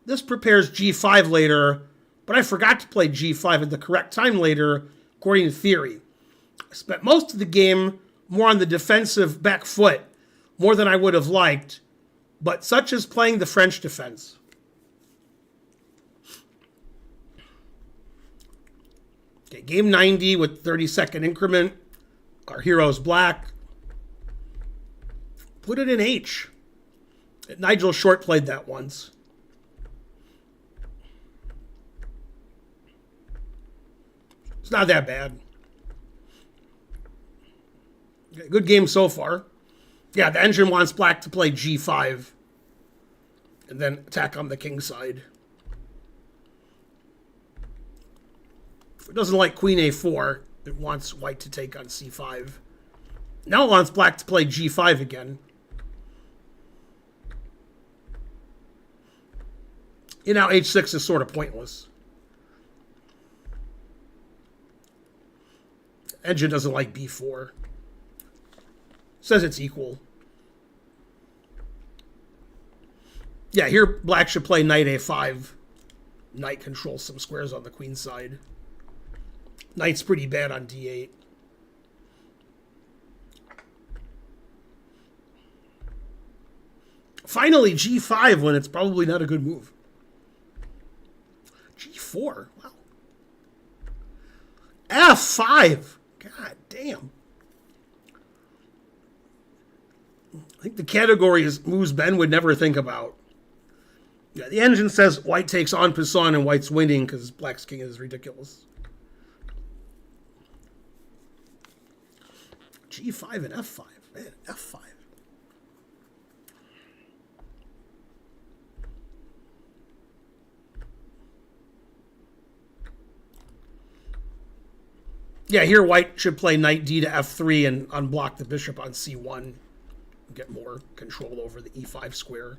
This prepares g5 later, but I forgot to play g5 at the correct time later, according to theory. I spent most of the game more on the defensive back foot, more than I would have liked, but such is playing the French defense. Okay, game 90 with 30-second increment. Our hero's black. Put it in H. Nigel Short played that once. It's not that bad. Okay, good game so far. Yeah, the engine wants black to play g5 and then attack on the king side. If it doesn't like queen a4, it wants white to take on c5. Now it wants black to play g5 again. You know, h6 is sort of pointless. Engine doesn't like b4. Says it's equal. Yeah, here black should play knight a5. Knight controls some squares on the queen side. Knight's pretty bad on d8. Finally, g5 when it's probably not a good move. g4, wow. f5, god damn. I think the category is moves Ben would never think about. Yeah, the engine says white takes en passant and white's winning because black's king is ridiculous. g5 and f5. Man, f5. Yeah, here white should play knight d to f3 and unblock the bishop on c1. Get more control over the e5 square.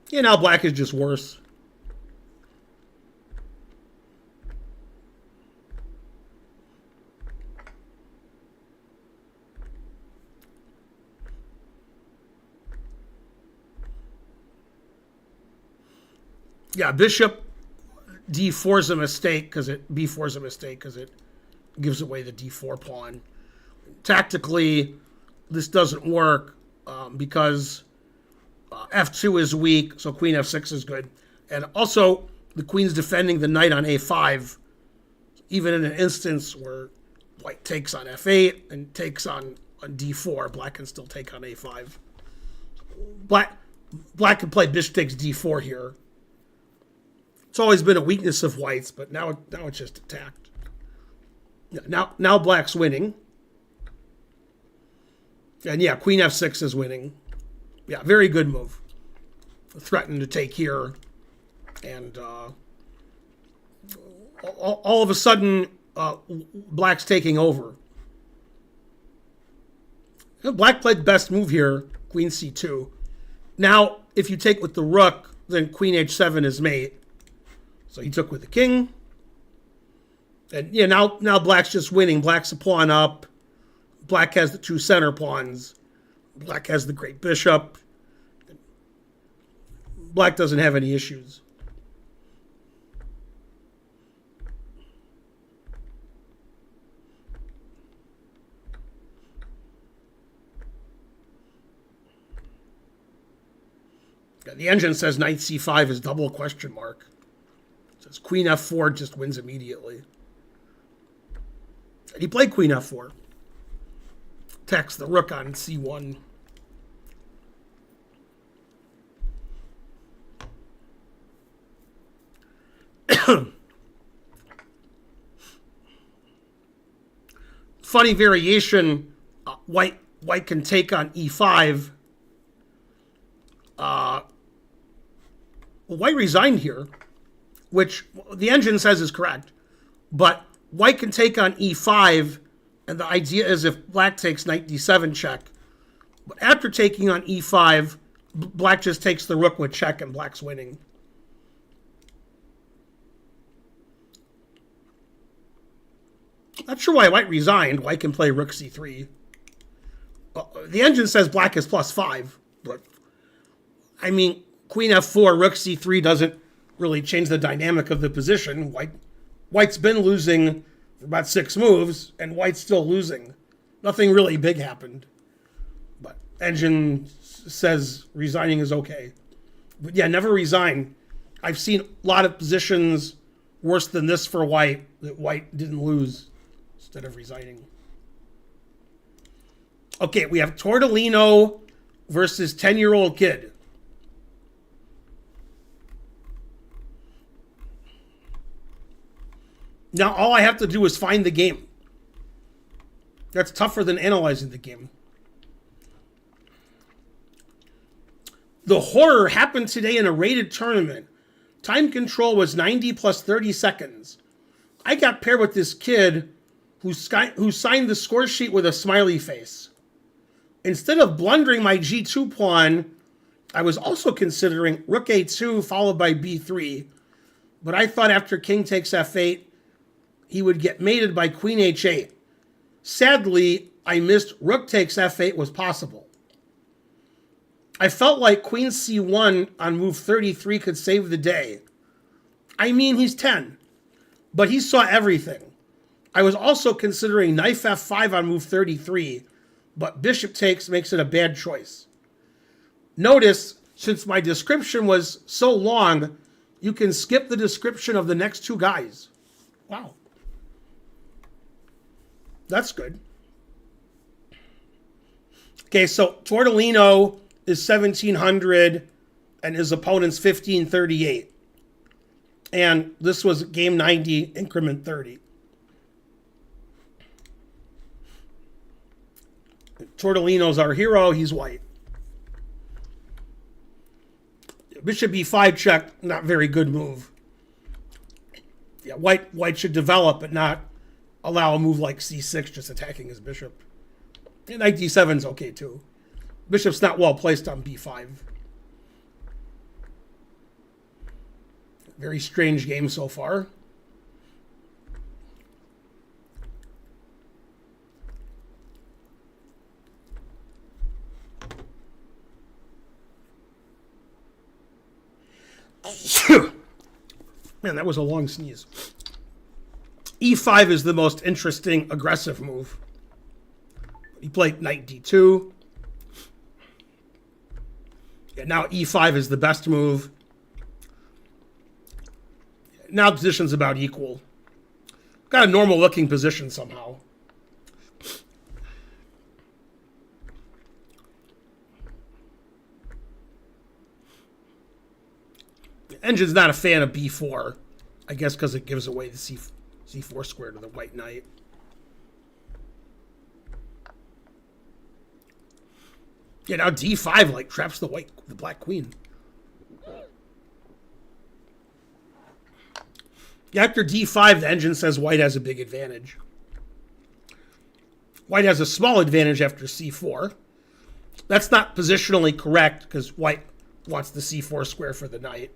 Yeah, now black is just worse. Yeah, bishop d4 is a mistake because b4 is a mistake because it gives away the d4 pawn. Tactically, this doesn't work because f2 is weak, so queen f6 is good. And also, the queen's defending the knight on a5, even in an instance where white takes on f8 and takes on d4, black can still take on a5. Black can play bishop takes d4 here. It's always been a weakness of white's, but now it's just attacked. Now black's winning. And yeah, queen f6 is winning. Yeah, very good move. Threaten to take here. And all of a sudden, black's taking over. Black played best move here, queen c2. Now, if you take with the rook, then queen h7 is mate. So he took with the king. And yeah, now black's just winning. Black's a pawn up. Black has the two center pawns. Black has the great bishop. Black doesn't have any issues. The engine says knight c5 is double question mark. It says queen f4 just wins immediately. And he played queen f4. Attacks the rook on c1. Funny variation. White can take on e5. White resigned here, which the engine says is correct. But white can take on e5, and the idea is if black takes knight d7 check. But after taking on e5, black just takes the rook with check, and black's winning. Not sure why white resigned. White can play rook c3. The engine says black is +5, but I mean, queen f4, rook c3 doesn't really change the dynamic of the position. White's been losing for about 6 moves, and white's still losing. Nothing really big happened. But engine says resigning is okay. But yeah, never resign. I've seen a lot of positions worse than this for white, that white didn't lose instead of resigning. Okay, we have Tortolino versus 10-year-old kid. Now, all I have to do is find the game. That's tougher than analyzing the game. The horror happened today in a rated tournament. Time control was 90 plus 30 seconds. I got paired with this kid who signed the score sheet with a smiley face. Instead of blundering my g2 pawn, I was also considering rook a2 followed by b3. But I thought after king takes f8, he would get mated by queen h8. Sadly, I missed rook takes f8 was possible. I felt like queen c1 on move 33 could save the day. I mean, he's 10, but he saw everything. I was also considering knight f5 on move 33, but bishop takes makes it a bad choice. Notice, since my description was so long, you can skip the description of the next 2 guys. Wow. That's good. Okay, so Tortolino is 1,700 and his opponent's 1,538. And this was game 90, increment 30. Tortolino's our hero. He's white. Bishop e5 check, not very good move. Yeah, white should develop, but not allow a move like c6 just attacking his bishop. And knight d7 is okay too. Bishop's not well placed on b5. Very strange game so far. Man, that was a long sneeze. e5 is the most interesting aggressive move. He played knight d2. Yeah, now e5 is the best move. Now position's about equal. Got a normal looking position somehow. The engine's not a fan of b4. I guess because it gives away the c4 square to the white knight. Yeah, now d5 like traps the black queen. Yeah, after d5, the engine says white has a big advantage. White has a small advantage after c4. That's not positionally correct because white wants the c4 square for the knight.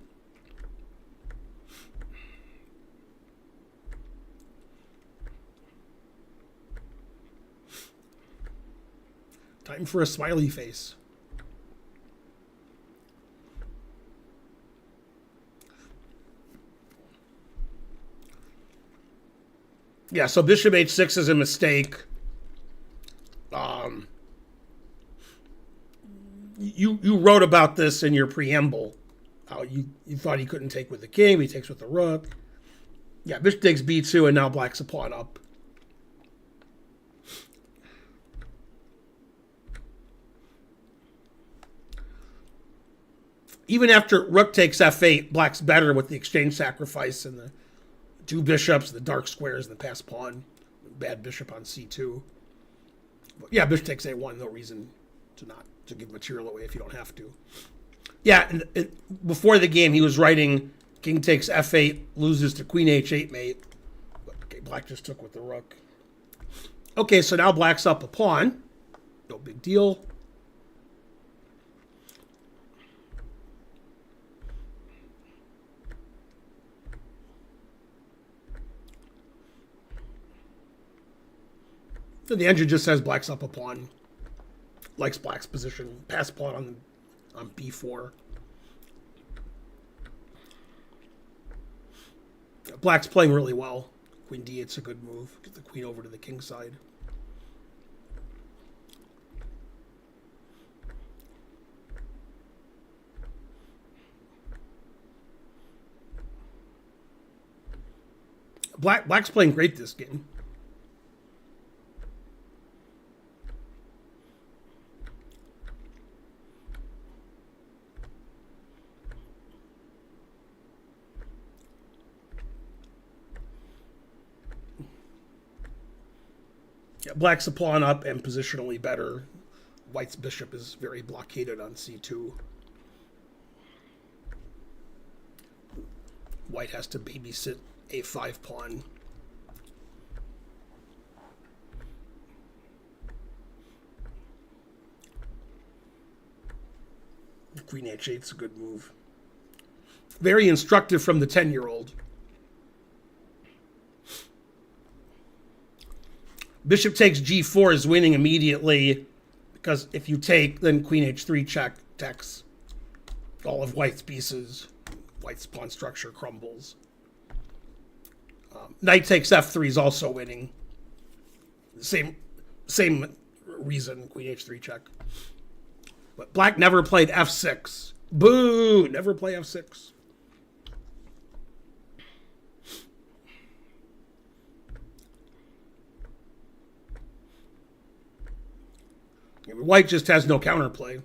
Time for a smiley face. Yeah, so bishop h6 is a mistake. You wrote about this in your preamble. How you thought he couldn't take with the king, but he takes with the rook. Yeah, bishop takes b2, and now black's a pawn up. Even after rook takes f8, black's better with the exchange sacrifice and the two bishops, the dark squares, and the passed pawn. Bad bishop on c2. But yeah, bishop takes a1. No reason to give material away if you don't have to. Yeah, and before the game, he was writing king takes f8, loses to queen h8 mate. But, okay, black just took with the rook. Okay, so now black's up a pawn. No big deal. So the engine just says black's up a pawn. Likes black's position. Pass pawn on b4. Black's playing really well. Queen d8's a good move. Get the queen over to the king side. Black's playing great this game. Yeah, black's a pawn up and positionally better. White's bishop is very blockaded on c2. White has to babysit a5 pawn. Queen h8's a good move. Very instructive from the 10-year-old. Bishop takes g4 is winning immediately because if you take, then queen h3 check takes all of white's pieces. White's pawn structure crumbles. Knight takes f3 is also winning. Same reason, queen h3 check. But black never played f6. Boo! Never play f6. White just has no counterplay.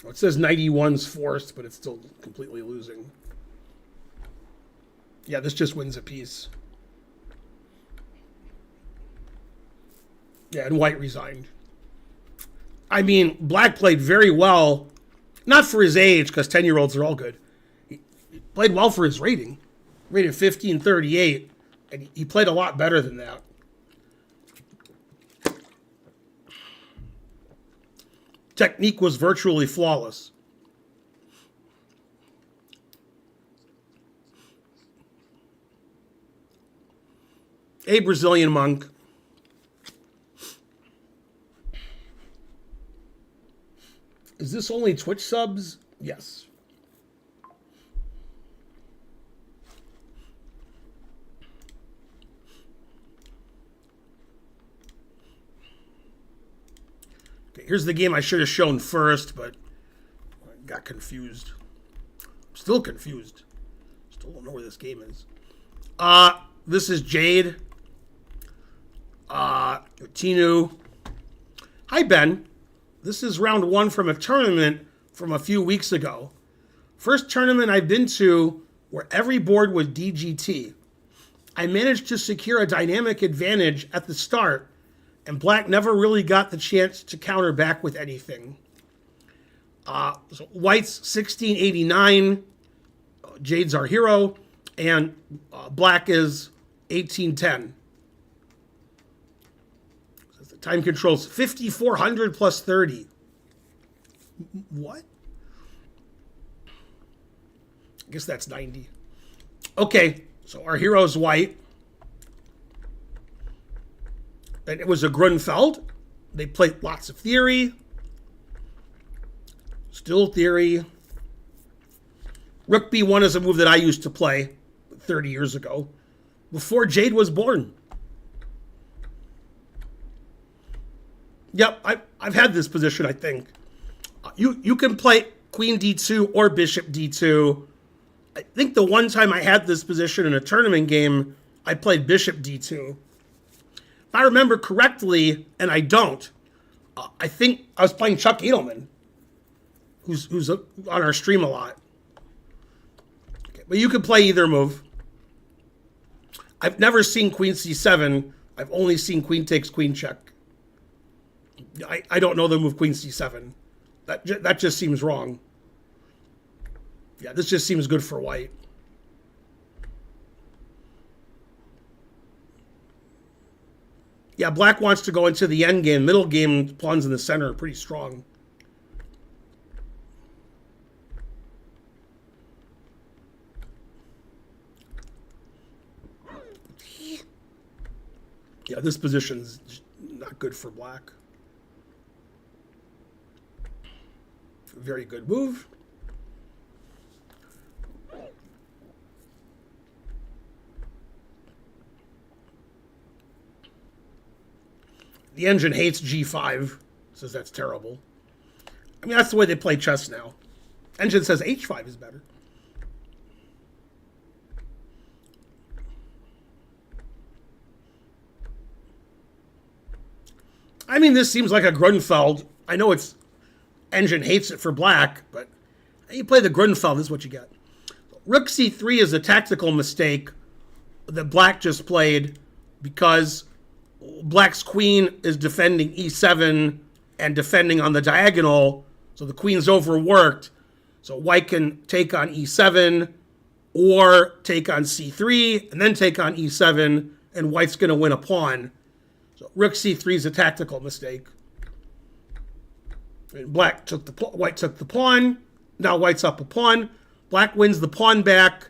It says knight e1's forced, but it's still completely losing. Yeah, this just wins a piece. Yeah, and white resigned. I mean, black played very well. Not for his age, because 10-year-olds are all good. He played well for his rating. Rated 1538. And he played a lot better than that. Technique was virtually flawless. A Brazilian monk. Is this only Twitch subs? Yes. Okay, here's the game I should have shown first, but I got confused. I'm still confused. Still don't know where this game is. This is Jade. Tinu. Hi, Ben. This is round 1 from a tournament from a few weeks ago. First tournament I've been to where every board was DGT. I managed to secure a dynamic advantage at the start, and black never really got the chance to counter back with anything. So white's 1689, Jade's our hero, and black is 1810. So the time control's 5400 plus 30. What? I guess that's 90. Okay, so our hero's white. And it was a Grunfeld. They played lots of theory. Still theory. Rook b1 is a move that I used to play 30 years ago, before Jade was born. Yep, I've had this position, I think. You can play queen d2 or bishop d2. I think the one time I had this position in a tournament game, I played bishop d2. If I remember correctly, and I don't, I think I was playing Chuck Edelman, who's on our stream a lot. Okay, but you could play either move. I've never seen queen c7. I've only seen queen takes queen check. I don't know the move queen c7. That just seems wrong. Yeah, this just seems good for white. Yeah, black wants to go into the end game. Middle game, pawns in the center are pretty strong. Yeah, this position's not good for black. Very good move. The engine hates g5, says that's terrible. I mean, that's the way they play chess now. Engine says h5 is better. I mean, this seems like a Grunfeld. I know it's engine hates it for black, but you play the Grunfeld, this is what you get. Rook c3 is a tactical mistake that black just played because black's queen is defending e7 and defending on the diagonal, so the queen's overworked. So white can take on e7 or take on c3 and then take on e7, and white's going to win a pawn. So rook c3 is a tactical mistake. And white took the pawn. Now white's up a pawn. Black wins the pawn back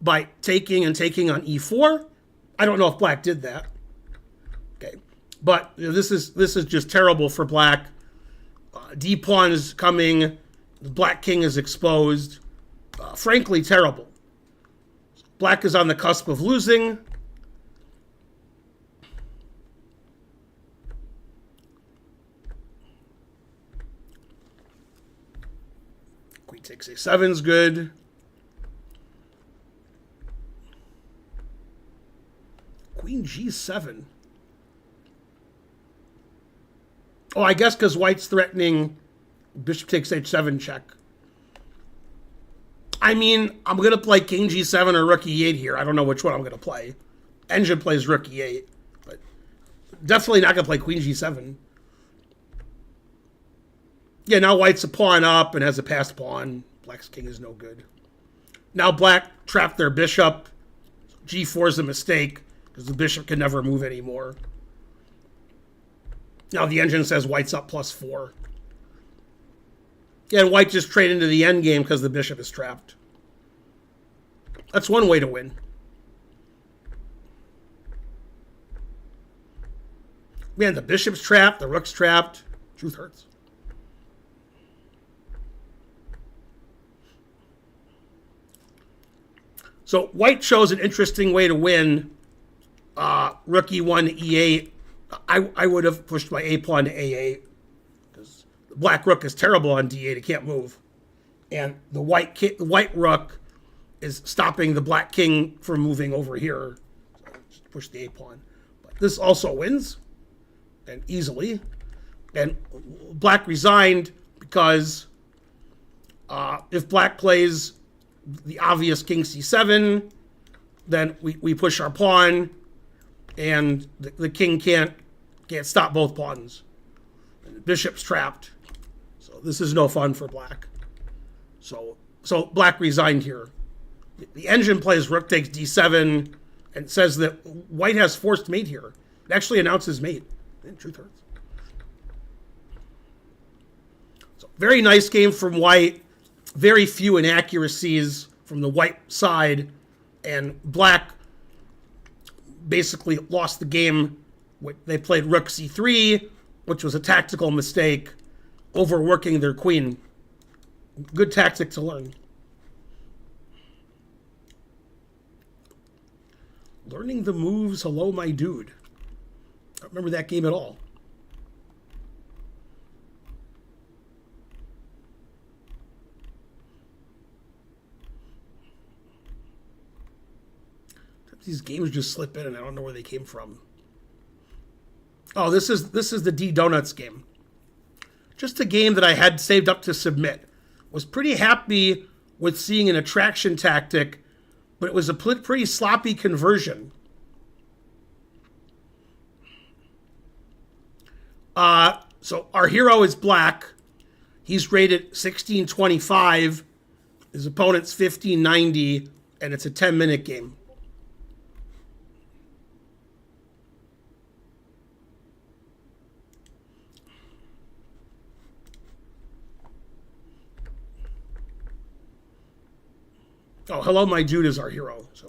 by taking on e4. I don't know if black did that. Okay, but this is just terrible for black. D pawn is coming. The black king is exposed. Frankly, terrible. Black is on the cusp of losing. Queen takes a7 is good. Queen g7. Oh, I guess because white's threatening bishop takes h7 check. I mean, I'm going to play king g7 or rook e8 here. I don't know which one I'm going to play. Engine plays rook e8, but definitely not going to play queen g7. Yeah, now white's a pawn up and has a passed pawn. Black's king is no good. Now black trapped their bishop. g4 is a mistake because the bishop can never move anymore. Now the engine says white's up +4. Yeah, and white just trade into the endgame because the bishop is trapped. That's one way to win. Man, the bishop's trapped, the rook's trapped. Truth hurts. So white chose an interesting way to win. Rook e1 to e8. I would have pushed my a pawn to a8 because the black rook is terrible on d8. It can't move, and the white rook is stopping the black king from moving over here. So just push the a pawn, but this also wins, and easily. And black resigned because if black plays the obvious king c7, then we push our pawn, and the king can't stop both pawns. And the bishop's trapped. So this is no fun for black. So black resigned here. The engine plays rook takes d7 and says that white has forced mate here. It actually announces mate. Truth hurts. So very nice game from white. Very few inaccuracies from the white side. And black basically lost the game. They played rook c3, which was a tactical mistake, overworking their queen. Good tactic to learn. Learning the moves, hello, my dude. I don't remember that game at all. These games just slip in and I don't know where they came from. Oh, this is the D Donuts game. Just a game that I had saved up to submit. Was pretty happy with seeing an attraction tactic, but it was a pretty sloppy conversion. So our hero is black. He's rated 1625. His opponent's 1590, and it's a 10-minute game. Oh, hello, my dude is our hero. So,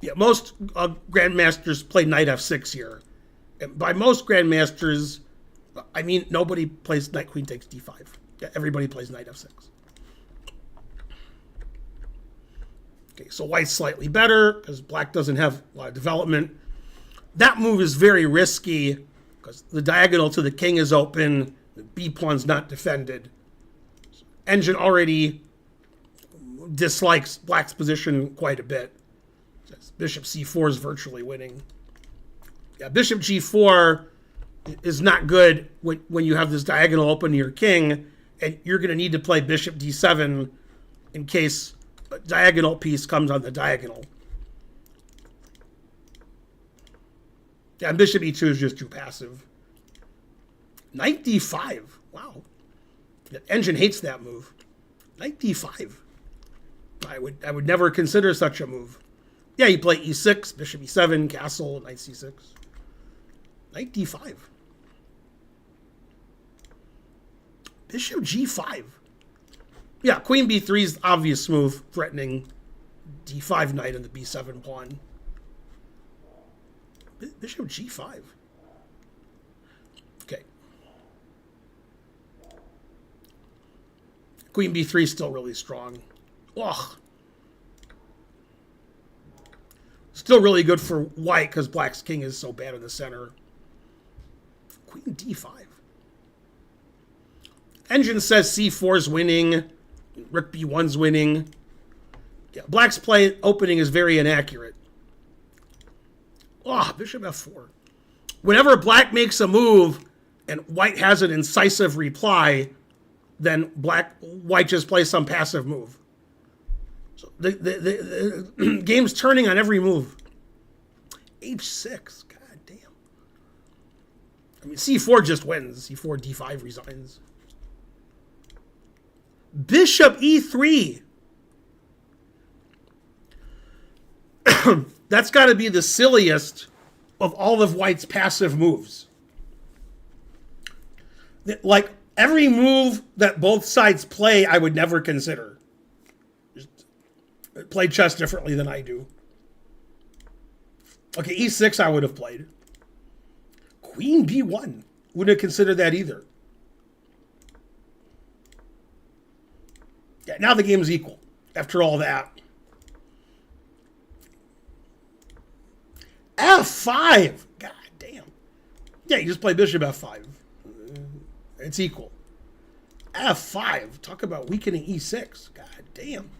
yeah, most grandmasters play knight f6 here. And by most grandmasters, I mean nobody plays knight queen takes d5. Yeah, everybody plays knight f6. Okay, so white's slightly better because black doesn't have a lot of development. That move is very risky because the diagonal to the king is open. The b pawn's not defended. Engine already dislikes black's position quite a bit. Bishop c4 is virtually winning. Yeah, bishop g4 is not good when you have this diagonal open to your king, and you're going to need to play bishop d7 in case a diagonal piece comes on the diagonal. Yeah, and bishop e2 is just too passive. Knight d5. Wow. The engine hates that move. Knight d5. I would never consider such a move. Yeah, you play e6, bishop e7, castle, knight c6. Knight d5. Bishop g5. Yeah, queen b3 is the obvious move, threatening d5 knight and the b7 pawn. Bishop g5. Okay. Queen b3 is still really strong. Ugh. Still really good for white because black's king is so bad in the center. Queen d5. Engine says c4 is winning. Rook b1's winning. Yeah, black's play opening is very inaccurate. Oh, bishop f4. Whenever black makes a move and white has an incisive reply, then white just plays some passive move. So the game's turning on every move. h6. God damn. I mean, c4 just wins. c4, d5 resigns. Bishop e3. That's got to be the silliest of all of white's passive moves. Like, every move that both sides play, I would never consider. Just play chess differently than I do. Okay, e6 I would have played. Queen b1. Wouldn't have considered that either. Yeah, now the game's equal. After all that. f5. God damn. Yeah, you just play bishop f5. It's equal. f5. Talk about weakening e6. God damn.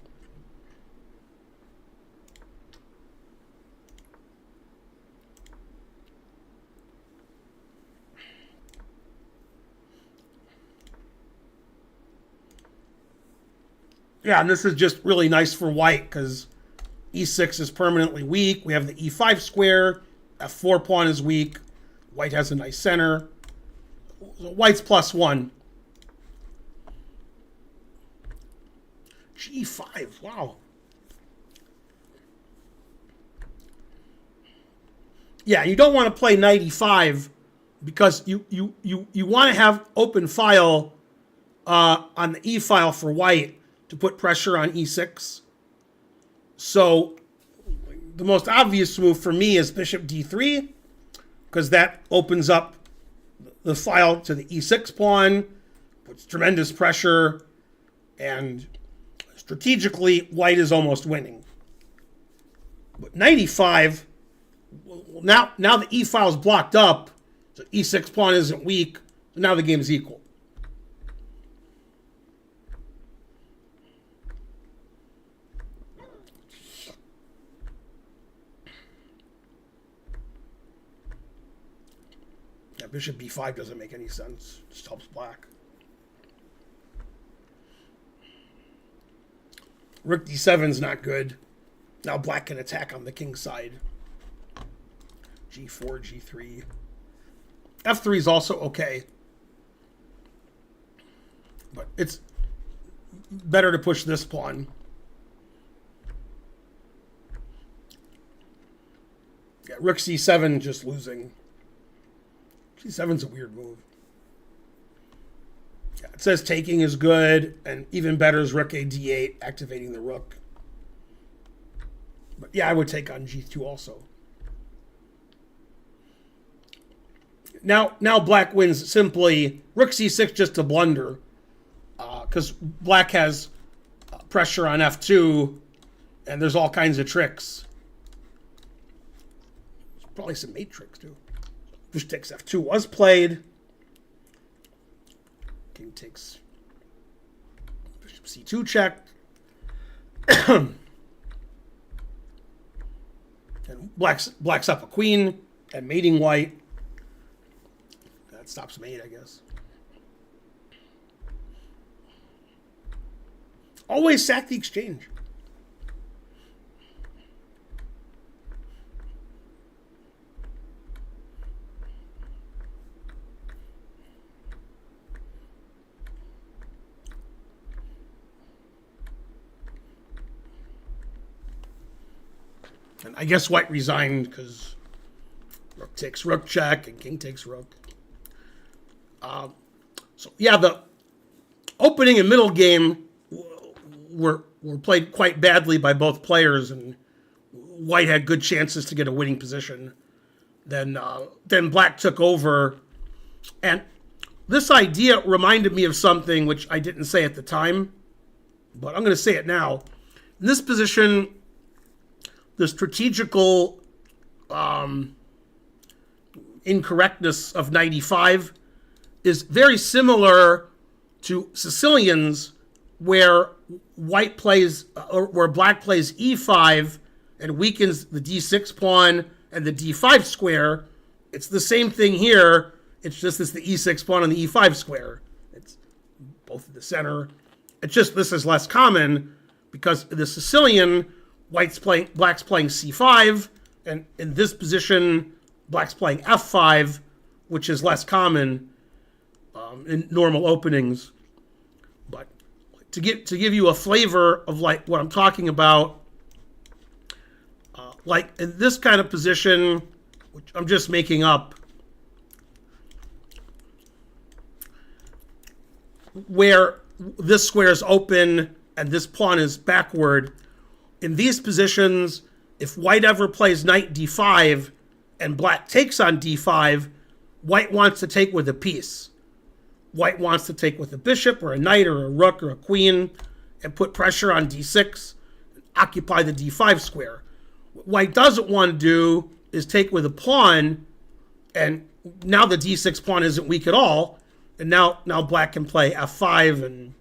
Yeah, and this is just really nice for white because e6 is permanently weak. We have the e5 square. F4 pawn is weak. White has a nice center. So white's +1. G5, wow. Yeah, you don't want to play knight e5 because you want to have open file on the e file for white to put pressure on e6. So the most obvious move for me is bishop d3 because that opens up the file to the e6 pawn, puts tremendous pressure, and strategically white is almost winning. But knight e5, now the e file is blocked up, so e6 pawn isn't weak, so now the game is equal. Yeah, bishop b5 doesn't make any sense, just helps black. Rook d7 is not good. Now black can attack on the king side. G4, G3. F3 is also okay. But it's better to push this pawn. Yeah, Rook C7 just losing. C7's a weird move. Yeah, it says taking is good, and even better is Rook A D8, activating the rook. But yeah, I would take on G2 also. Now black wins simply. Rook C6 just a blunder, because black has pressure on F2, and there's all kinds of tricks. There's probably some mate tricks too. Bishop takes F2 was played. King takes bishop C2 check. And black's up a queen and mating white. That stops mate, I guess. Always sack the exchange. And I guess white resigned because rook takes rook check and king takes rook. So yeah, the opening and middle game were played quite badly by both players, and white had good chances to get a winning position. Then black took over, and this idea reminded me of something which I didn't say at the time, but I'm going to say it now. In this position, the strategical incorrectness of knight e5 is very similar to Sicilian's, where white plays where black plays e5 and weakens the d6 pawn and the d5 square. It's the same thing here. It's just it's the e6 pawn and the e5 square. It's both in the center. It's just this is less common because the Sicilian, black's playing c5, and in this position, black's playing f5, which is less common in normal openings. But to give you a flavor of like what I'm talking about, like in this kind of position, which I'm just making up, where this square is open and this pawn is backward. In these positions, if white ever plays knight d5 and black takes on d5, white wants to take with a piece. White wants to take with a bishop or a knight or a rook or a queen and put pressure on d6, and occupy the d5 square. What white doesn't want to do is take with a pawn, and now the d6 pawn isn't weak at all, and now black can play f5 and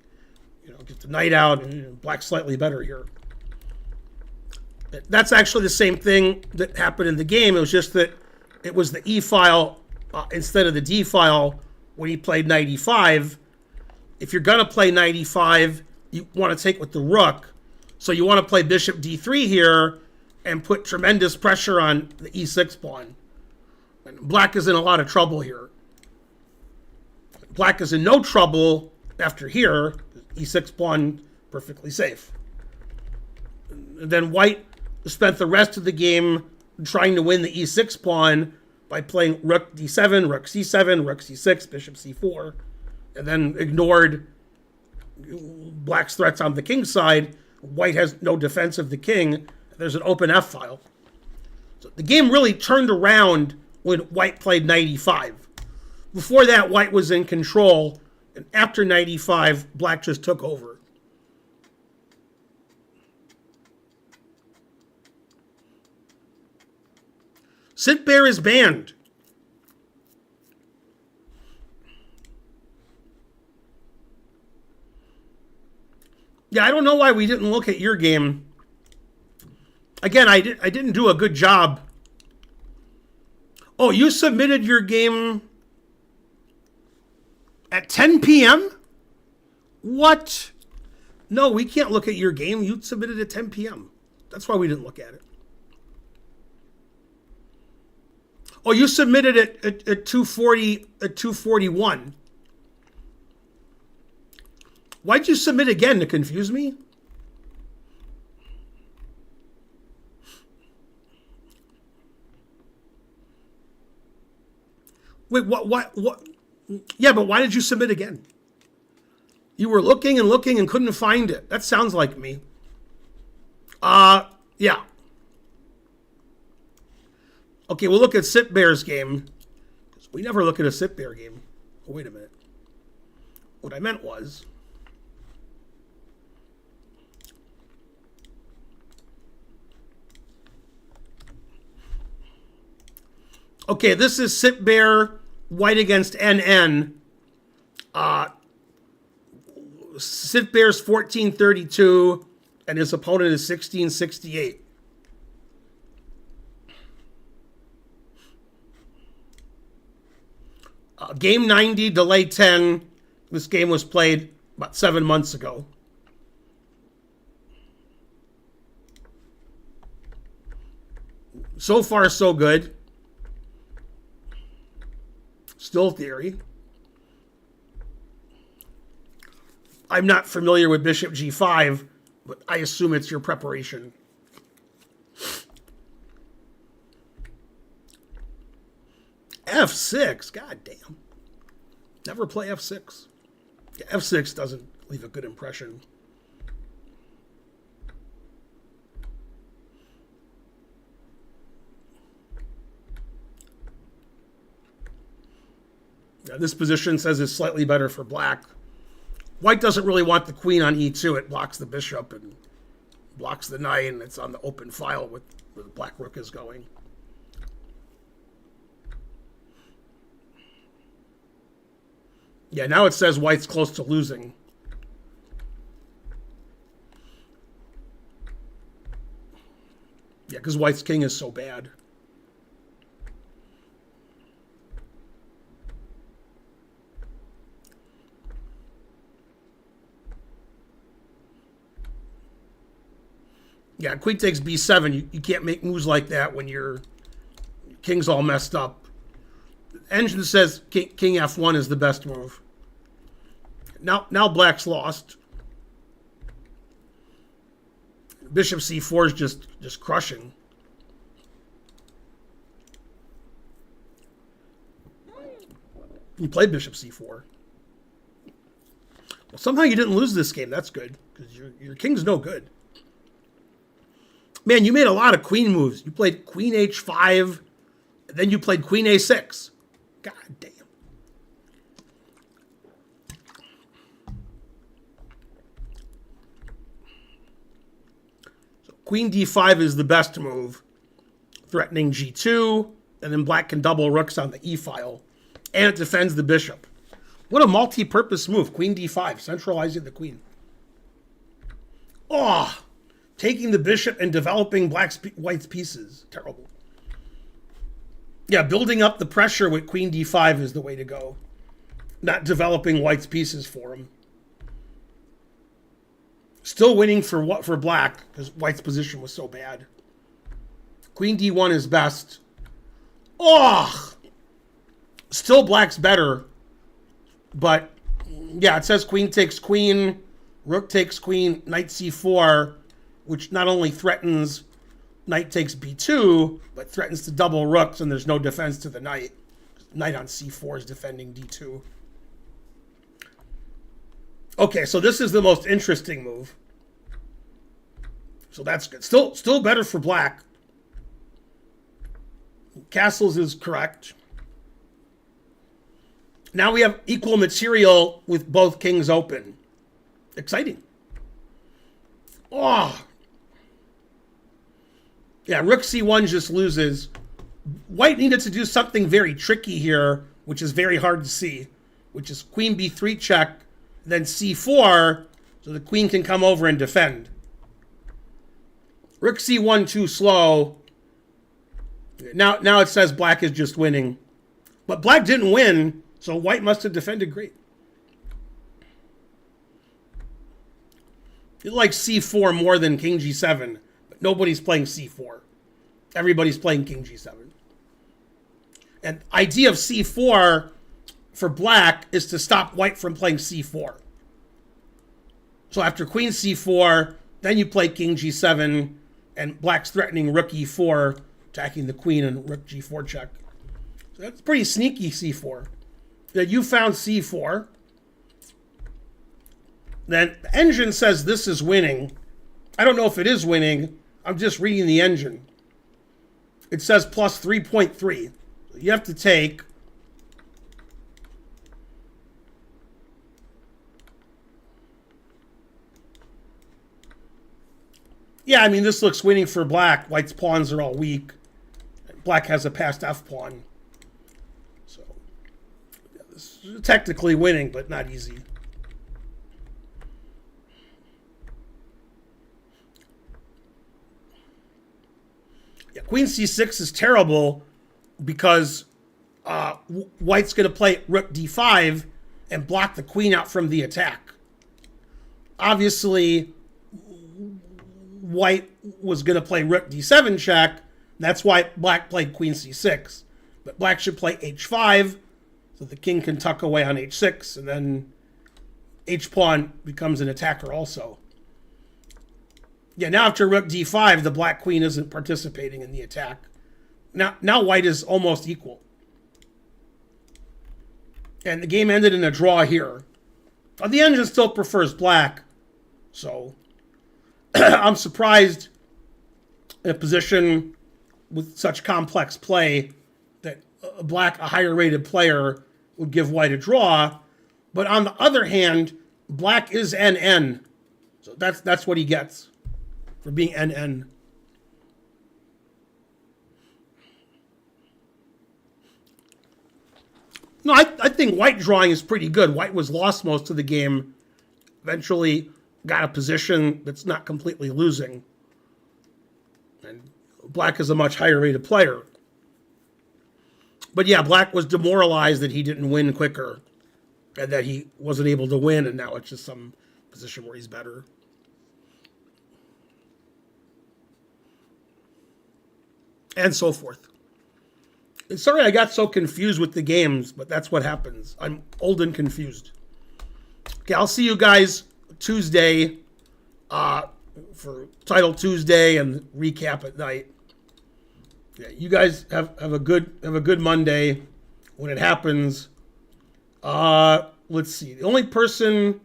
get the knight out, and black's slightly better here. That's actually the same thing that happened in the game. It was just that it was the e file instead of the d file when he played knight e5. If you're going to play knight e5, you want to take with the rook. So you want to play bishop d3 here and put tremendous pressure on the e6 pawn. And black is in a lot of trouble here. Black is in no trouble after here. E6 pawn perfectly safe. And then white spent the rest of the game trying to win the e6 pawn by playing rook d7, rook c7, rook c6, bishop c4, and then ignored black's threats on the king's side. White has no defense of the king. There's an open f file. So the game really turned around when white played knight e5. Before that, white was in control, and after knight e5, black just took over. Sit bear is banned. Yeah, I don't know why we didn't look at your game. Again, I didn't do a good job. Oh, you submitted your game at 10 p.m.? What? No, we can't look at your game. You submitted at 10 p.m. That's why we didn't look at it. Oh, you submitted it at 2:40 at 2:41. Why'd you submit again, to confuse me? Wait, what? Yeah, but why did you submit again? You were looking and looking and couldn't find it. That sounds like me. Yeah. Okay, we'll look at Sit Bear's game. We never look at a Sit Bear game. Oh, wait a minute. What I meant was... Okay, this is Sit Bear, white against NN. Sit Bear's 1432, and his opponent is 1668. Game 90, delay 10. This game was played about 7 months ago. So far, so good. Still theory. I'm not familiar with bishop g5, but I assume it's your preparation. f6, god damn. Never play f6. Yeah, f6 doesn't leave a good impression. Yeah, this position says it's slightly better for black. White doesn't really want the queen on e2. It blocks the bishop and blocks the knight, and it's on the open file with where the black rook is going. Yeah, now it says white's close to losing. Yeah, because white's king is so bad. Yeah, queen takes b7. You can't make moves like that when your king's all messed up. Engine says king f1 is the best move. Now black's lost. Bishop c4 is just crushing. You played bishop c4. Well, somehow you didn't lose this game. That's good, because your king's no good. Man, you made a lot of queen moves. You played queen h5, and then you played queen a6. God damn. So queen d5 is the best move, threatening g2, and then black can double rooks on the e-file, and it defends the bishop. What a multi-purpose move, queen d5, centralizing the queen. Oh, taking the bishop and developing white's pieces. Terrible. Yeah, building up the pressure with queen d5 is the way to go. Not developing white's pieces for him. Still winning for black because white's position was so bad. Queen d1 is best. Oh! Still black's better. But, yeah, it says queen takes queen, rook takes queen, knight c4, which not only threatens knight takes b2, but threatens to double rooks, and there's no defense to the knight. Knight on c4 is defending d2. Okay, so this is the most interesting move. So that's good. Still better for black. Castles is correct. Now we have equal material with both kings open. Exciting. Oh. Yeah, rook c1 just loses. White needed to do something very tricky here, which is very hard to see, which is queen b3 check, then c4, so the queen can come over and defend. Rook c1 too slow. Now it says black is just winning. But black didn't win, so white must have defended great. It likes c4 more than king g7, but nobody's playing c4. Everybody's playing king g7. And idea of c4 for black is to stop white from playing c4. So after queen c4, then you play king g7, and black's threatening rook e4, attacking the queen and rook g4 check. So that's pretty sneaky c4. That you found c4. Then the engine says this is winning. I don't know if it is winning. I'm just reading the engine. It says plus 3.3. You have to take yeah, I mean, this looks winning for black. White's pawns are all weak. Black has a passed f pawn. So, yeah, this is technically winning, but not easy. Yeah, queen c6 is terrible because white's going to play rook d5 and block the queen out from the attack. Obviously, white was going to play rook d7 check. That's why black played queen c6. But black should play h5, so the king can tuck away on h6, and then h-pawn becomes an attacker also. Yeah, now after rook d5, the black queen isn't participating in the attack. Now white is almost equal. And the game ended in a draw here. The engine still prefers black, so I'm surprised in a position with such complex play that a higher rated player would give white a draw. But on the other hand, black is NN. So that's what he gets for being NN. No, I think white drawing is pretty good. White was lost most of the game. Eventually got a position that's not completely losing. And black is a much higher rated player. But yeah, black was demoralized that he didn't win quicker. And that he wasn't able to win, and now it's just some position where he's better. And so forth. And sorry I got so confused with the games, but that's what happens. I'm old and confused. Okay, I'll see you guys Tuesday for Title Tuesday and recap at night. Yeah, you guys have a good Monday when it happens. Let's see. The only person,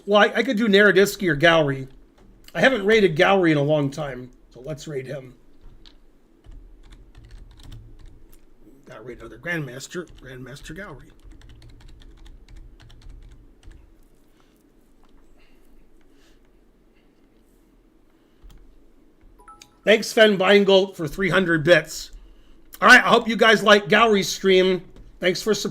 well, I could do Naroditsky or Gowry. I haven't rated Gowry in a long time, so let's rate him. Gotta rate another Grandmaster Gowry. Thanks, Sven Beingold, for 300 bits. All right, I hope you guys like Gowry's stream. Thanks for supporting.